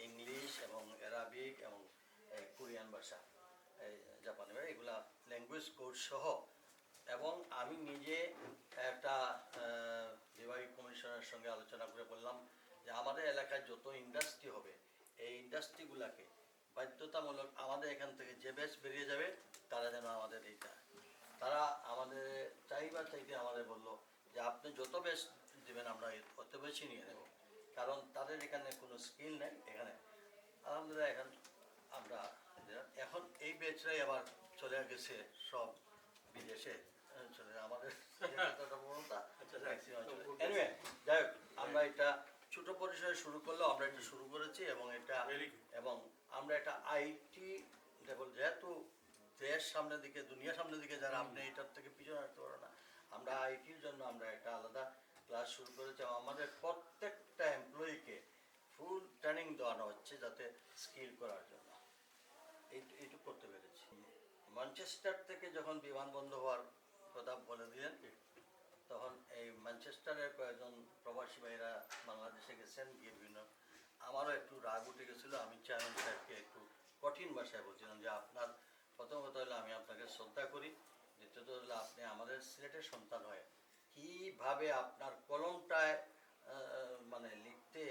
ইংলিশ এবং অ্যারাবিক এবং কোরিয়ান ভাষা, জাপানি ভাষা, এগুলা ল্যাঙ্গুয়েজ কোর্স সহ। এবং আমি নিজে একটা বিভাগীয় কমিশনের সঙ্গে আলোচনা করে বললাম যে আমাদের এলাকায় যত ইন্ডাস্ট্রি হবে এই ইন্ডাস্ট্রিগুলোকে বাধ্যতামূলক আমাদের এখান থেকে যে ব্যাচ বেরিয়ে যাবে তারা যেন আমাদের এইটা, তারা আমাদের চাইতে আমাদের বললো যে আপনি যত ব্যাচ দেবেন আমরা অত বেশি নিয়ে নেব, কারণ তাদের এখানে কোনো স্কিল নেই। এখানে আলহামদুলিল্লাহ আমরা এখন এই ব্যাচরাই আবার চলে গেছে সব বিদেশে চলে আমাদের এনিওয়ে যাই হোক, আমরা এটা ছোট পরিসরে শুরু করলেও আমরা এটা শুরু করেছি এবং এটা এবং আমরা একটা আইটি লেভেল, যেহেতু দেশ সামনের দিকে দুনিয়া সামনের দিকে যারা আপনি এটার থেকে পিছনে রাখতে পারো না, আমরা আইটির জন্য আমরা একটা আলাদা ক্লাস শুরু করেছি এবং আমাদের প্রত্যেকটা এমপ্লয়িকে ফুল ট্রেনিং দেওয়ানো হচ্ছে যাতে স্কিল করার জন্য। এইটুকু করতে পেরেছি। ম্যানচেস্টার থেকে যখন বিমানবন্দর হওয়ার কথা বলে দিলেন তখন এই ম্যানচেস্টারের কয়েকজন প্রবাসী ভাইরা বাংলাদেশে গেছেন, গিয়ে বিভিন্ন আমারও একটু রাগ উঠে গেছিলো। আমি চেয়ারম্যান সাহেবকে একটু কঠিন ভাষায় বলছিলাম যে আপনার প্রথম কথা হলো আমি আপনাকে শ্রদ্ধা করি, দ্বিতীয়ত হলো আপনি আমাদের সিলেটের সন্তান হয়ে কীভাবে আপনার কলমটায় মানে লিখতে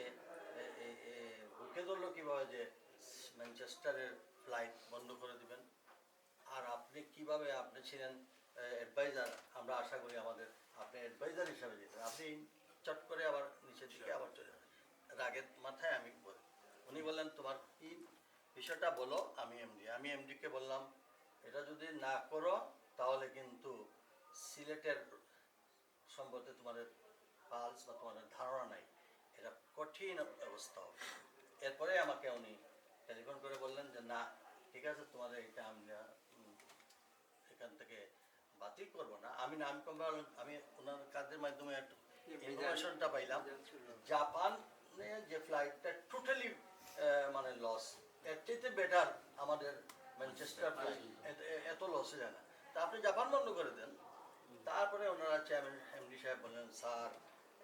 ঢুকে ধরলো কীভাবে যে ম্যানচেস্টারের ফ্লাইট বন্ধ করে দিবেন, আর আপনি কিভাবে আপনি ছিলেন অ্যাডভাইজার, আমরা আশা করি আমাদের আপনি অ্যাডভাইজার হিসাবে দিতেন, আপনি চট করে আবার নিচের দিকে আবার চলে যান। রাগের মাথায় আমি বলি, উনি বললেন তোমার কি বিষয়টা বলো। আমি এমডিকে বললাম এটা যদি না করো তাহলে কিন্তু সিলেটের সম্পর্কে তোমাদের পালস বা তোমাদের ধারণা নাই, এটা কঠিন অবস্থা হবে। এরপরে আমাকে উনি টেলিফোন করে বললেন যে না ঠিক আছে তোমাদের এটা আমরা এখান থেকে বাতিল করবো না। আমি আমি ওনার কাজের মাধ্যমে একটু ইনফরমেশনটা পাইলাম জাপানে যে ফ্লাইটটা টোটালি মানে লস, এর চাইতে বেটার আমাদের ম্যানচেস্টার ফ্লাইট এত লসে যায় না, তা আপনি জাপান বন্ধ করে দেন। তারপরে ওনারা চেয়ারম্যান এমডি সাহেব বললেন স্যার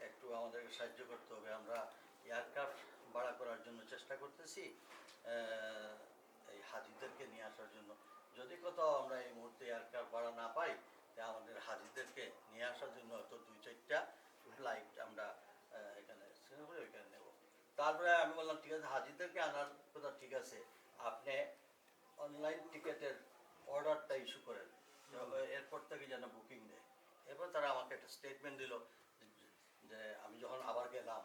একটু আমাদেরকে সাহায্য করতে হবে, আমরা এয়ারক্রাফট ভাড়া করার জন্য চেষ্টা করতেছি এই হাজিদেরকে নিয়ে আসার জন্য, যদি কোথাও আমরা এই মুহূর্তে এয়ারক্রাফট ভাড়া না পাই তা আমাদের হাজিদেরকে নিয়ে আসার জন্য হয়তো 2-4টা ফ্লাইট আমরা এখানে ওইখানে নেব। তারপরে আমি বললাম ঠিক আছে হাজিদেরকে আনার কথা ঠিক আছে, আপনি অনলাইন টিকিটের অর্ডারটা ইস্যু করেন, এয়ারপোর্ট থেকে যেন বুকিং দেয়। এরপর তারা আমাকে একটা স্টেটমেন্ট দিল যে আমি যখন আবার গেলাম,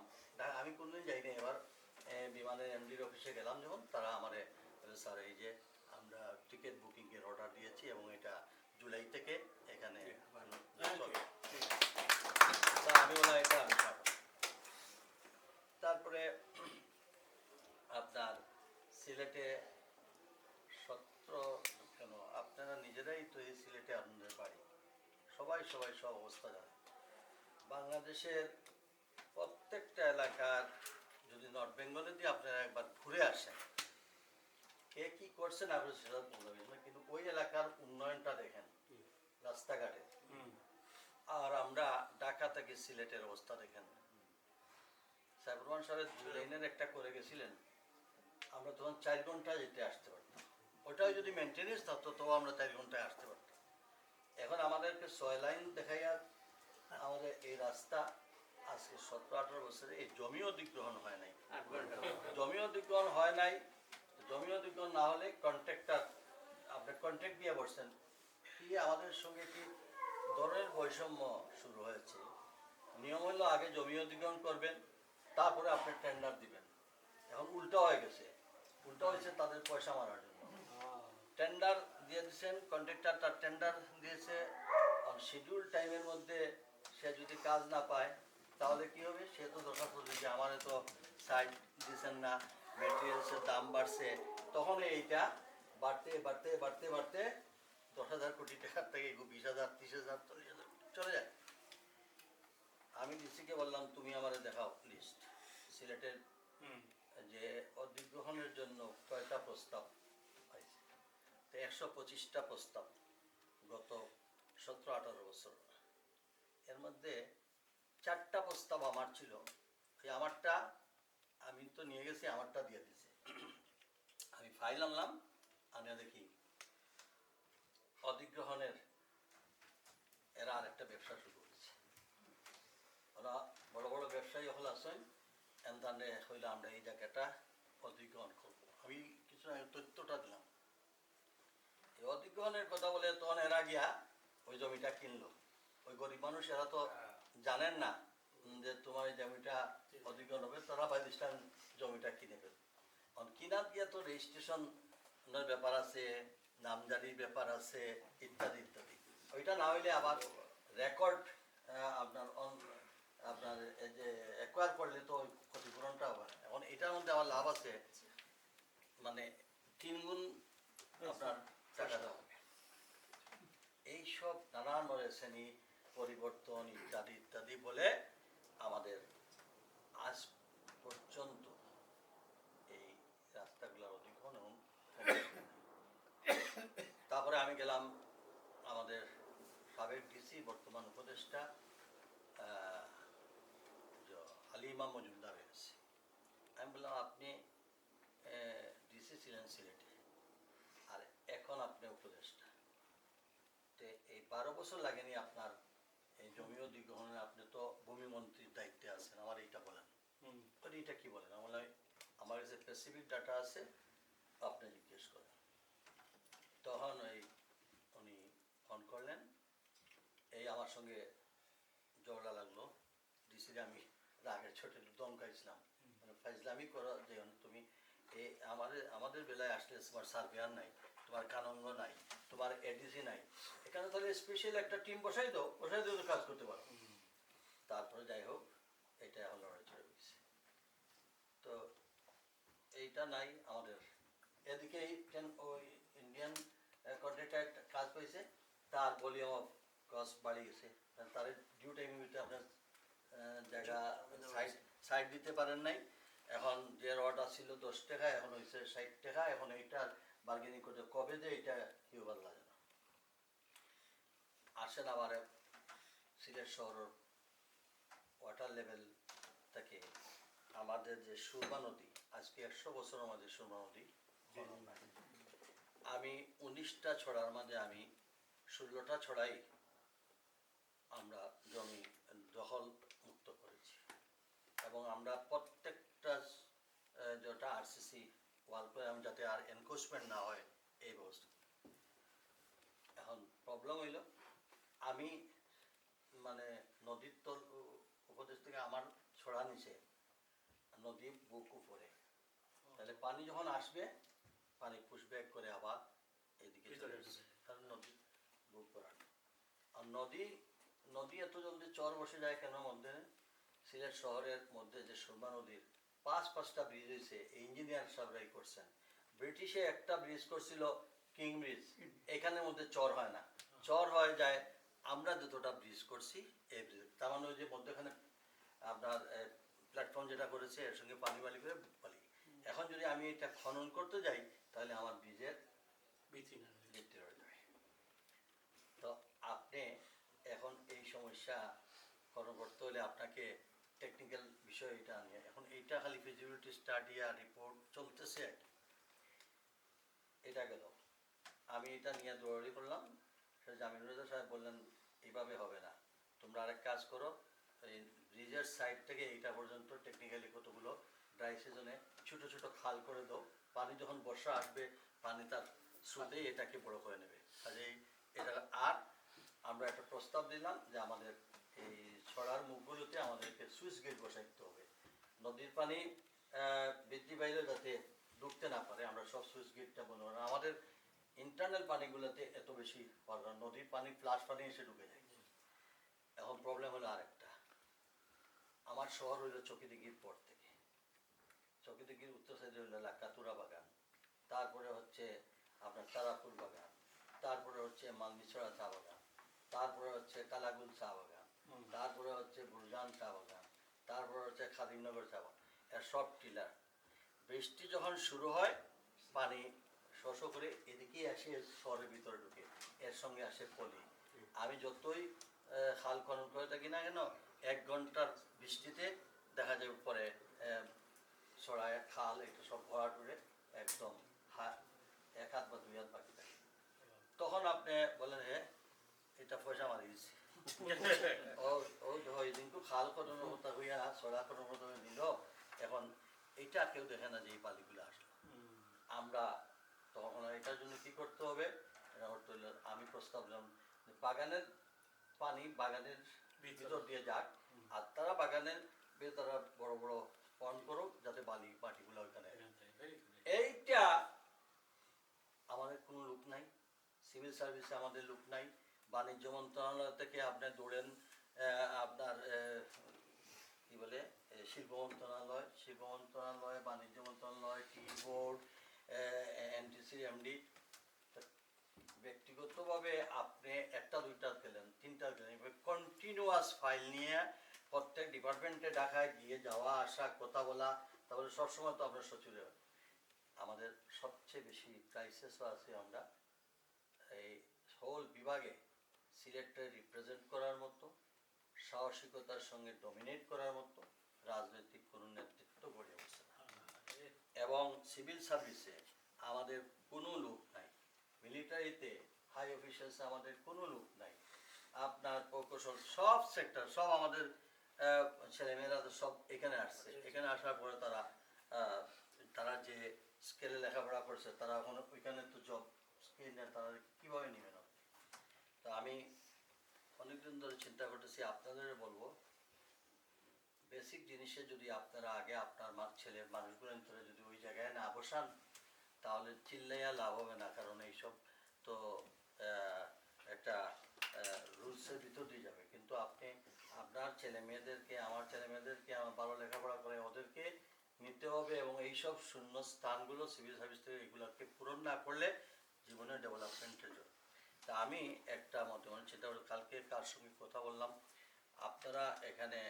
আমি কোনদিন যাইনি, এবার বিমানের এমডির অফিসে গেলাম যখন, তারা আমারে বলে, স্যার এই যে আমরা টিকিট বুকিংয়ের অর্ডার দিয়েছি এবং এটা জুলাই থেকে এখানে চলে। তা আমি বললাম এটা আমি পাবো। তারপরে আপনার সিলেটে কেন আপনারা নিজেরাই তো এই সিলেটে আপনাদের বাড়ি, সবাই সব অবস্থা জানে। বাংলাদেশের প্রত্যেকটা এলাকার যদি নর্থ বেঙ্গলে দিয়ে আপনারা একবার ঘুরে আসেন, কে কি করছেন আপনি সেটা বলবেন না, কিন্তু ওই এলাকার উন্নয়নটা দেখেন রাস্তাঘাটে। আর আমরা ঢাকা থেকে সিলেটের অবস্থা দেখেন। সাইফুর রহমান সাহেব 2 লাইনের একটা করে গেছিলেন, আমরা তখন 4 ঘন্টায় যেতে আসতে পারতাম। ওটাও যদি মেনটেনেন্স থাকতো তবু আমরা 4 ঘন্টায় আসতে পারতাম। এখন আমাদেরকে 6 লাইন দেখাইয়া আমাদের এই রাস্তা আজকে 17-18 বছরে এই জমি অধিগ্রহণ হয় নাই। জমি অধিগ্রহণ হয় নাই, জমি অধিগ্রহণ না হলে কন্ট্রাক্টর আপনি কন্ট্রাক্ট দিয়ে বসছেন কি, আমাদের সঙ্গে কি ধরনের বৈষম্য শুরু হয়েছে। নিয়ম হলো আগে জমি অধিগ্রহণ করবেন, তারপরে আপনি টেন্ডার দিবেন। এখন উল্টা হয়ে গেছে, উল্টা হয়েছে তাদের পয়সা মারার জন্য। টেন্ডার দিয়ে দিচ্ছেন, কন্ট্রাক্টর তার টেন্ডার দিয়েছে, শিডিউল টাইমের মধ্যে সে যদি কাজ না পায় তাহলে কি হবে, সে তো দরখাস্ত দিচ্ছে আমার তো সাইড দিচ্ছেন না, ম্যাটেরিয়ালসের দাম বাড়ছে, তখন এইটা বাড়তে বাড়তে বাড়তে বাড়তে 10,000 কোটি টাকার থেকে 20,000, 30,000, 40,000 চলে যায়। আমি ডিসিকে বললাম তুমি আমারে দেখাও লিস্ট সিলেটের যে অধিগ্রহণের জন্য কয়টা প্রস্তাব হয়েছে। তো 125টা প্রস্তাব গত 17-18 বছর। এর মধ্যে 4টা প্রস্তাব আমার ছিল, এই আমারটা আমি তো নিয়ে গেছি, আমারটা দিয়ে দিছে। আমি ফাইল আনলাম, আনিয়া দেখি অধিগ্রহণের এরা আরেকটা ব্যবসা শুরু করেছে। ওরা বড় বড় ব্যবসায়ী হল আছেন, এনতানে হইলে আমরা এই জায়গাটা অধিগ্রহণ করবো। আমি কিছু তথ্যটা দিলাম, এই অধিগ্রহণের কথা বলে তখন এরা গিয়া ওই জমিটা কিনলো। ওই গরিব মানুষ এরা তো জানেন না যে তোমার এই জমিটা অধিগ্রহণ হবে, তারা ভাইস্টান জমিটা কিনে ফেল। কিনার গিয়ে তো রেজিস্ট্রেশনের ব্যাপার আছে, নামজারির ব্যাপার আছে, ইত্যাদি ইত্যাদি। ওইটা না হইলে আবার রেকর্ড আপনার এই যে অ্যাকোয়ার করলে তো ক্ষতিপূরণটা হবে। এখন এটার মধ্যে আমার লাভ আছে, মানে 3 গুণ আপনার টাকা দেওয়া হবে। এইসব নানান শ্রেণী পরিবর্তন ইত্যাদি ইত্যাদি বলে আমাদের আজ পর্যন্ত এই রাস্তাগুলোর অধিগ্রহণ এবং তারপরে আমি গেলাম আমাদের সাবেক ডিসি বর্তমান উপদেষ্টা হালিমা মজুমদারের কাছে। আমি বললাম আপনি ডিসি ছিলেন সিলেটে, আর এখন আপনি উপদেষ্টা, তো এই 12 বছর লাগেনি আপনার এই জমি অধিগ্রহণে, আপনি তো ভূমি মন্ত্রীর দায়িত্বে আছেন, আমার এইটা বলেন। এটা কি বলেন? আমার কাছে স্পেসিফিক ডাটা আছে, আপনি জিজ্ঞেস করেন। তখন উনি ফোন করলেন, এই আমার সঙ্গে ঝগড়া লাগলো। ডিসির আমি রাগের ছোটে দমকাইছিলাম, মানে ফাইজলামি করো যে তুমি আমাদের বেলায় আসলে তোমার সার্ভেয়ার নাই, তোমার কানুনগ নাই, তোমার এডিসি নাই, এখানে তাহলে স্পেশাল একটা টিম বসাই দাও তো কাজ করতে পারো। তারপরে যাই হোক, এটা এখন লড়াই চলে গেছে। তো এইটা নাই আমাদের এদিকে। ওই ইন্ডিয়ান কন্ট্রাক্টর কাজ পেয়েছে, তার ভলিউম অফ কস্ট বাড়িয়ে গেছে, তার ডিউ টাইমের ভিতরে আপনার জায়গা সাইড দিতে পারেন নাই। এখন যে অর্ডার ছিল 10 টাকা, এখন হয়েছে 60 টাকা। এখন এইটার বার্গেনিং করতে কবে যে এটা কেউ ভালো লাগে না। আসেন আবার সিলেট শহরের ওয়াটার লেভেল থেকে আমাদের যে সুরমা নদী, আজকে 100 বছর আমাদের সুরমা নদী, আমি 19টা ছড়ার মাঝে আমি 16টা ছড়াই আমরা জমি দখল মুক্ত করেছি, এবং আমরা প্রত্যেকটা যেটা আরসিসি ওয়াল প্রোগ্রাম যাতে আর এনক্রোচমেন্ট না হয় এই ব্যবস্থা। এখন প্রবলেম হইল, আমি মানে নদীর তল উপদেশ থেকে আমার ছড়া নিচে, নদী বুক উপরে, তাহলে পানি যখন আসবে পানি পুশব্যাক করে আবার এদিকে চলে আসবে, কারণ নদী বুক করা নেই। আর নদী এত জলদি চর বসে যায় কেন মধ্যে? সিলেট শহরের মধ্যে যে সুরমা নদীর পাঁচটা ব্রিজ হয়েছে, ইঞ্জিনিয়ার সার্ভে করছেন। ব্রিটিশে একটা ব্রিজ করছিল কিং ব্রিজ, এখানের মধ্যে চর হয় না, চর হয়ে যায় আমরা যতটা ব্রিজ করছি এই ব্রিজ। তার মানে ওই যে মধ্যখানে আপনার প্ল্যাটফর্ম যেটা করেছে এর সঙ্গে পানি বালি করে বালি। এখন যদি আমি এটা খনন করতে যাই তাহলে আমার ব্রিজের ভিত্তি হয়ে যাবে। তো আপনি এখন এই সমস্যা খনন করতে হলে আপনাকে টেকনিক্যাল বিষয় এটা নিয়ে এখন এইটা খালি ফিজিবিলিটি স্টাডি আর রিপোর্ট চলতেছে। এটা গেল, আমি এটা নিয়ে দৌড়াদৌড়ি করলাম। জামিনুর রেজা সাহেব বললেন এইভাবে হবে না, তোমরা আরেক কাজ করো, এই ব্রিজের সাইড থেকে এইটা পর্যন্ত টেকনিক্যালি কতগুলো ড্রাই সিজনে ছোট ছোট খাল করে দাও, পানি যখন বর্ষা আসবে পানি তার স্রোতেই এটাকে বড় করে নেবে। কাজেই এটা আর আমরা একটা প্রস্তাব দিলাম যে আমাদের এই ছড়ার মুখগুলোতে আমাদেরকে সুইচ গেট বসাইতে হবে, নদীর পানি বৃদ্ধি পাইলে যাতে ঢুকতে না পারে আমরা সব সুইচ গেটটা বন্ধ করলাম। আমাদের ইন্টারনাল পানিগুলোতে এত বেশি পারবে না, নদীর পানি ফ্লাশ পানি এসে ঢুকে যায়। এখন প্রবলেম হলো আরেকটা, আমার শহর হইল চকিদিঘির পর থেকে, চকিদিঘির উত্তর সাইডে হইল কাতুরা বাগান, তারপরে হচ্ছে আপনার তারাপুর বাগান, তারপরে হচ্ছে মালমিছড়া চা বাগান, তারপরে হচ্ছে কালাগুল চা বাগান, তারপরে হচ্ছে বুরজান চা বাগান, তারপরে হচ্ছে খাদিমনগর চা বাগান, এর সব টিলার। বৃষ্টি যখন শুরু হয় পানি শোষ করে এদিকেই আসে শহরের ভিতরে ঢুকে, এর সঙ্গে আসে পলি। আমি যতই খাল খনন করে থাকি না কেন 1 ঘন্টার বৃষ্টিতে দেখা যাবে পরে ছড়ায় খাল এটা সব ভরা টুরে একদম 1 হাত বা 2 হাত বাকি থাকে। তখন আপনি বলেন হ্যাঁ এটা পয়সা মারি দিচ্ছে ওই দিন খাল খননের কথা হইয়া ছড়া খননের কথা নিল, এখন এটা কেউ দেখে না যে এই পালিগুলো আসলো। আমরা তখন এটার জন্য কি করতে হবে, এটা করতে হলে আমি প্রস্তাব দিলাম যে বাগানের পানি বাগানের ভিতর দিয়ে যাক, আর তারা বাগানের তারা বড় বড় পন করুক যাতে বালি মাটিগুলো ওইখানে। এইটা আমাদের কোনো লোক নাই, সিভিল সার্ভিসে আমাদের লোক নাই, বাণিজ্য মন্ত্রণালয় থেকে আপনি দৌড়েন আপনার কি বলে শিল্প মন্ত্রণালয়, বাণিজ্য মন্ত্রণালয়, টি বোর্ড, এনটিসি এমডি, ব্যক্তিগতভাবে আপনি 1টা 2টা পেলেন 3টা পেলেন, কন্টিনিউয়াস ফাইল নিয়ে প্রত্যেক ডিপার্টমেন্টে ঢাকায় গিয়ে যাওয়া আসা কথা বলা, তারপরে সবসময় তো আপনার সচিবের আমাদের সবচেয়ে বেশি ক্রাইসিসও আছে। আমরা এই হোল বিভাগে সিলেক্টে রিপ্রেজেন্ট করার মতো, সাহসিকতার সঙ্গে ডমিনেট করার মতো রাজনৈতিক কোনো নেতৃত্ব গড়ে উঠছে না, এবং সিভিল সার্ভিসে আমাদের কোনো লোক নাই, মিলিটারিতে হাই অফিসার্সে আমাদের কোনো লোক নাই, আপনার প্রকৌশল সব সেক্টর সব আমাদের ছেলেমেয়েরা তো সব এখানে আসছে। এখানে আসার পরে তারা যে স্কেলে লেখাপড়া করছে তারা এখন ওইখানে তো জব স্কেল নেয়, তারা কীভাবে নেবেন? তো আমি অনেকদিন ধরে চিন্তা করতেছি, আপনাদের বলবো বেসিক জিনিসে যদি আপনারা আগে আপনার ছেলের মানুষগুলো যদি ওই জায়গায় না বসান তাহলে চিল্লাইয়া লাভ হবে না, কারণ এইসব তো একটা রুলসের ভিতর দিয়ে যাবে। কিন্তু আপনি আপনার ছেলে মেয়েদেরকে আমার ভালো লেখাপড়া করে ওদেরকে নিতে হবে, এবং এইসব শূন্য স্থানগুলো সিভিল সার্ভিস থেকে এগুলোকে পূরণ না করলে জীবনের ডেভেলপমেন্টের জন্য। তা আমি একটা মনে চিন্তা করি, কালকে কার সঙ্গে কথা বললাম, আপনারা এখানে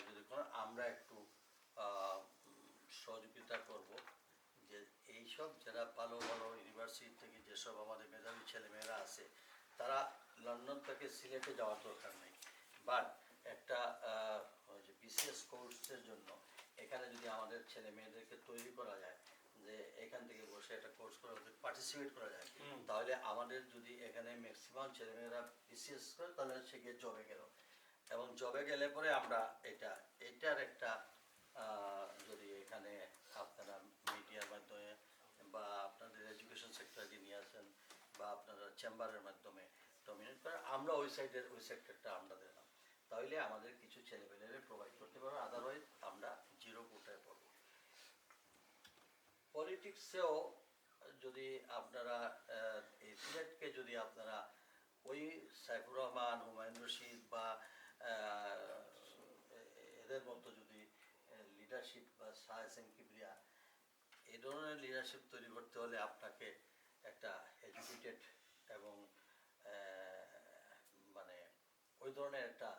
যদি কোনো আমরা একটু সহযোগিতা করব যে এইসব যারা ভালো ভালো ইউনিভার্সিটি থেকে যেসব আমাদের মেধাবী ছেলেমেয়েরা আছে তারা লন্ডন থেকে সিলেটে যাওয়ার দরকার নেই, বাট একটা যে বিসিএস কোর্সের জন্য এখানে যদি আমাদের ছেলে মেয়েদেরকে তৈরি করা যায়, যে এখান থেকে বসে একটা কোর্স করে পার্টিসিপেট করা যায়, তাহলে আমাদের যদি এখানে ম্যাক্সিমাম ছেলেমেয়েরা বিসিএস করে তাহলে সে গিয়ে জবে গেল, এবং জবে গেলে পরে আমরা এটার একটা যদি এখানে আপনারা মিডিয়ার মাধ্যমে বা আপনাদের এডুকেশন সেক্টরকে নিয়ে আসেন বা আপনারা চেম্বারের মাধ্যমে ডমিনেট করে আমরা ওই সেক্টরটা আমরা দিলাম, তাহলে আমাদের কিছু ছেলেমেয়েদের প্রোভাইড করতে পারবো, আদারওয়াইজ আমরা জিরো কোটায় পড়বো। পলিটিক্সেও যদি আপনারা এই সিলেটকে যদি আপনারা ওই সাইফুর রহমান, হুমায়ুন রশিদ বা এদের মতো যদি লিডারশিপ বা শাহ হোসেন কিবরিয়া এই ধরনের লিডারশিপ তৈরি করতে হলে আপনাকে একটা এডুকেটেড এবং মানে ওই ধরনের একটা